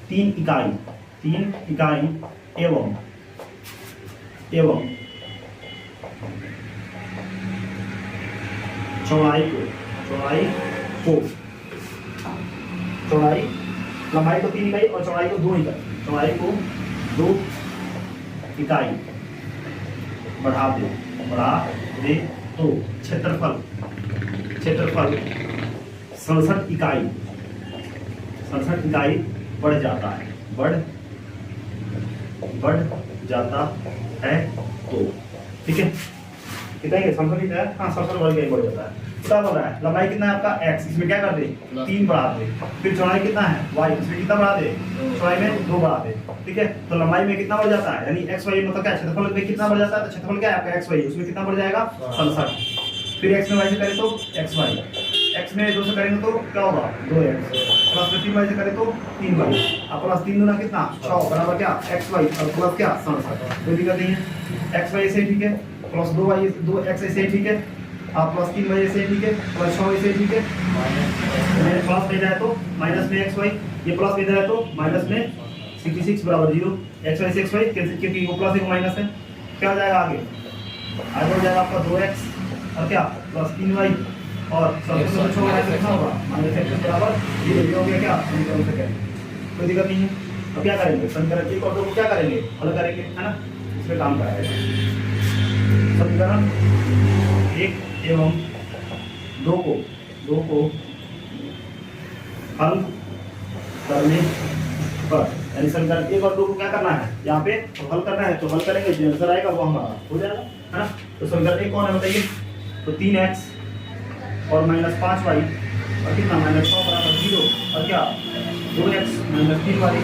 A: 3 इकाई एवं लंबाई को 3 इकाई और चौड़ाई को 2 इकाई, चौड़ाई को 2 इकाई बढ़ा दे तो क्षेत्रफल 67 इकाई बढ़ जाता है तो, ठीक है, कितना है 67 है, हाँ 67 बढ़ जाता है। क्या बोल रहा है, लंबाई कितना है आपका x, इसमें क्या कर दे 3 बढ़ा दे, फिर चौड़ाई कितना है y, इसमें कितना बढ़ा दे, चौड़ाई में 2 बढ़ा दे, ठीक है, तो लंबाई में कितना बढ़ जाता है, यानी x y मतलब क्या क्षेत्रफल में कितना बढ़ जाता है, तो क्षेत्रफल क्या है आपका x y, उसमें कितना बढ़ जाएगा 67, फिर x में y से करें तो xy, x में 2 से करेंगे तो क्या होगा 2x, प्लस में 3y से करें तो 3y, अब प्लस 3 गुना कितना 6 बराबर क्या xy और प्लस क्या 67, कोई दिक्कत नहीं है। xy से ठीक है, प्लस 2x से ठीक है, आप प्लस 3y से ठीक है, प्लस 6y से ठीक है, प्लस में जाए तो माइनस में xy, ये प्लस में जाए तो माइनस में 66 बराबर 0, xy से xy कैंसिल क्योंकि वो प्लस है वो माइनस है, क्या हो जाएगा आगे हो जाएगा आपका 2x और क्या प्लस 3y और सबसे छोटा कितना होगा माइनस x बराबर 0, ये हो गया क्या समीकरण से करेंगे, कोई दिक्कत नहीं है। अब क्या करेंगे समीकरण 1 और 2 को क्या करेंगे हल करेंगे, है ना, इसमें काम कराएंगे। समीकरण 1 एवं 2 को हल करने पर, यानी समीकरण 1 और 2 को क्या करना है यहाँ पे तो हल करना है, तो हल करेंगे जो आंसर आएगा वो हमारा हो जाएगा, है ना। तो समीकरण 1 कौन है बताइए, तो 3x और माइनस 5y और कितना माइनस 6 बराबर 0 और क्या 2x माइनस 3y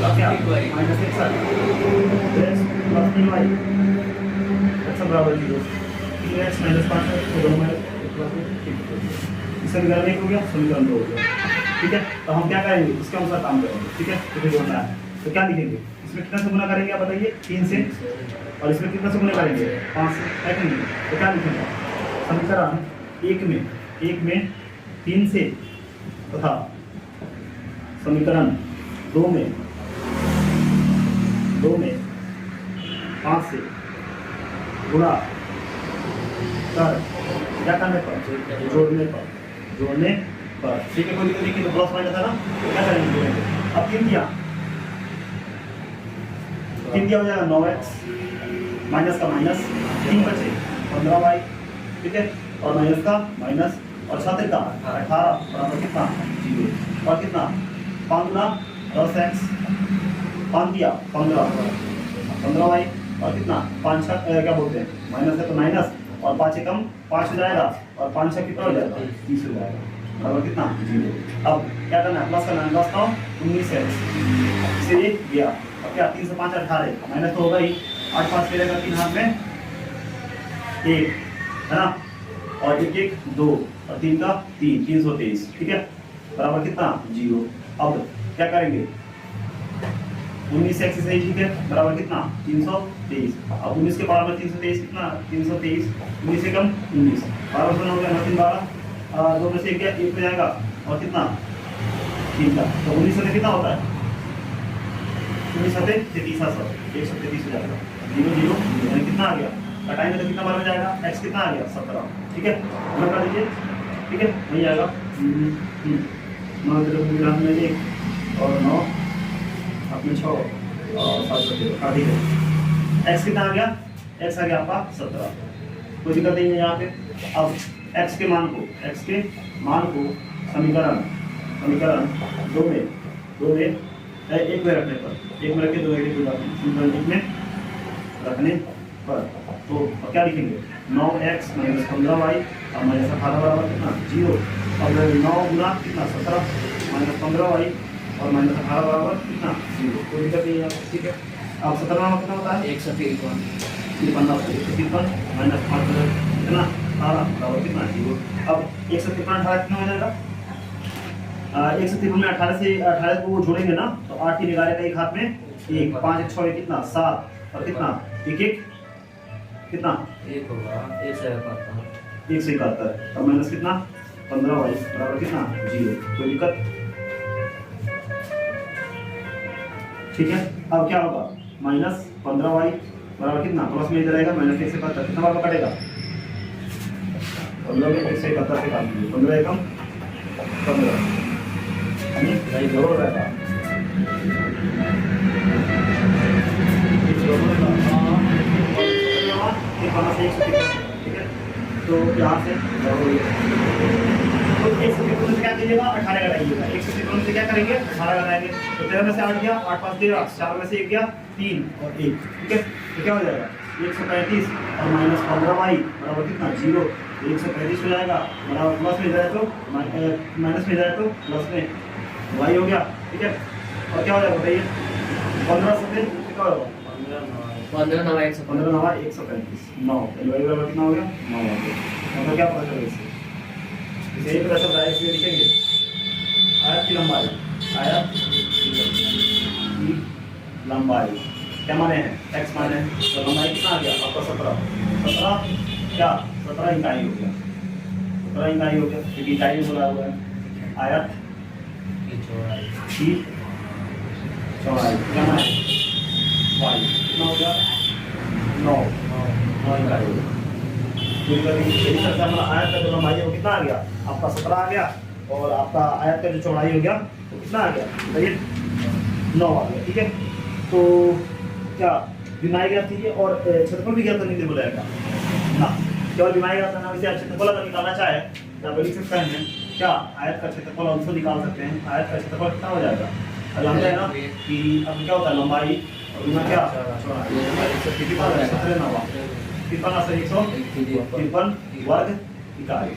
A: और क्या माइनस 61 प्लस 3y x बराबर 0, 3x माइनस 5y तो दोनों माइनस समीकरण 1 हो गया, समीकरण 2 हो गया, ठीक है। तो हम क्या करेंगे इसके अनुसार काम करेंगे, ठीक है, तो फिर जोड़ना है तो क्या लिखेंगे, इसमें कितना से गुना करेंगे आप बताइए 3 से, और इसमें कितना से गुना करेंगे 5 से, है कि नहीं, तो क्या लिखेंगे समीकरण 1 में 3 से तथा समीकरण 2 में 5 से गुणा कर क्या करने पर जोड़ने पर, ठीक है, कोई दिक्कत नहीं, प्लस माइनस है ना, क्या करेंगे अब 3 दिया हो जाएगा 9x माइनस का माइनस 3 बचे 15y, ठीक है, और माइनस का माइनस और 7 का 18 बराबर कितना 0 और कितना 5 गुना 10x 5 दिया 15y और कितना 5 क्या बोलते हैं माइनस है तो माइनस और 5 से कम 5 हो जाएगा और 5 से कितना हो जाएगा 30 हो जाएगा बराबर कितना 0। अब क्या करना है प्लस करना है, 10 का 19x से 1 गया, अब क्या 3 से 5 18 माइनस तो होगा ही, 8 5 मिलेगा 3 हाथ में 1 है ना, और 1 1 2 और 3 का 3 323, ठीक है, बराबर कितना 0। अब क्या करेंगे 19 से x सही ठीक है बराबर कितना 323। अब 19 के बराबर 323 कितना 323 19 से कम 19 12 हो गया 9 3 12 2 में से 1 गया 1 हो जाएगा और कितना 3 का तो 19 से कितना होता है 19 से 33 133 हो जाएगा 0 0 यानी कितना आ गया घटाएंगे तो कितना बार में जाएगा x कितना आ गया 17 ठीक है नंबर कर दीजिए ठीक है वही आएगा 9 में 1 और 9 अपने 6 और 7 ठीक है x कितना आ गया x आ गया आपका 17 कोई दिक्कत नहीं है यहाँ पे। अब x के मान को समीकरण 2 में एक में रखने पर एक में रखे 2 समीकरण 1 में रखने पर तो क्या लिखेंगे 9x - 15y और -18 बराबर कितना 0 और 9 गुना कितना 17 - 15y और -18 बराबर कितना 0 कोई दिक्कत नहीं है ठीक है। अब 17 में कितना होता है
B: 153
A: 153 माइनस 5 कितना 18 बराबर कितना 0। अब 153 18 कितना हो जाएगा 153 में 18 को जोड़ेंगे ना तो 8 की 11 का एक हाथ में 1 5 1 6 कितना 7 और कितना 1 1 कितना
C: 1 होगा
A: 171 और माइनस कितना 15y बराबर कितना 0 कोई दिक्कत ठीक है। अब क्या होगा -15y बराबर कितना प्लस में इधर आएगा -171 कितना बार कटेगा 15 में 171 से काट दीजिए 15 एकम 15 यानी जरूर रहेगा ठीक है तो यहाँ से तो 153 से क्या कीजिएगा 18 घटाइएगा 153 से क्या करेंगे 18 घटाएंगे तो 13 में से 8 गया 8 5 13 4 में से 1 गया 3 और 1 ठीक है तो क्या हो जाएगा 135 और -15y बराबर कितना 0 135 हो जाएगा बराबर प्लस में जाए तो माइनस में जाए तो प्लस में y हो गया ठीक है। और क्या हो जाएगा बताइए 15 से क्या होगा
B: 15 9
A: 135 9 y बराबर कितना हो गया 9 हो गया। मतलब क्या पता चलेगा इससे इसे एक तरह से डायरेक्ट से लिखेंगे आयत की लंबाई क्या माने हैं x माने तो लंबाई कितना आ गया आपका 17 क्या 17 इकाई हो गया 17 इकाई हो गया क्योंकि इकाई में बोला हुआ है आयत की चौड़ाई क्या माने y कितना हो गया 9 इकाई हो गया। आयत का जो लंबाई है वो कितना आ गया आपका 17 आ गया और आपका आयत का जो चौड़ाई हो गया वो कितना आ गया बताइए 9 आ गया ठीक है। तो क्या विमाई ज्ञात कीजिए और क्षेत्रफल भी ज्ञात करने के लिए बोला जाएगा ना केवल विमाई ज्ञात करना वैसे क्षेत्रफल अगर निकालना चाहे तो लिख सकते हैं क्या आयत का क्षेत्रफल हम उसको निकाल सकते हैं आयत का क्षेत्रफल कितना हो जाएगा जानते हैं ना कि अब क्या होता है लंबाई और गुना क्या वर्ग इकाई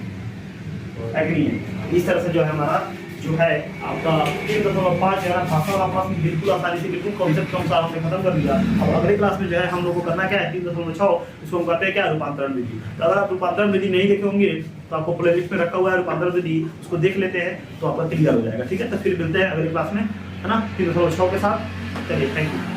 A: एग्री है। इस तरह से जो है हमारा जो है आपका 3.5 है भाषा वाला प्रश्न बिल्कुल आसानी से बिल्कुल कॉन्सेप्ट के अनुसार हमने खत्म कर दिया। अब अगले क्लास में जो है हम लोग को करना क्या है 3.6 इसको हम कहते हैं क्या रूपांतरण विधि। तो अगर आप रूपांतरण विधि नहीं देखे होंगे तो आपको प्लेलिस्ट में रखा हुआ है रूपांतरण विधि उसको देख लेते हैं तो आपका क्लियर हो जाएगा ठीक है। तो फिर मिलते हैं अगली क्लास में है ना 3.6 के साथ। चलिए थैंक यू।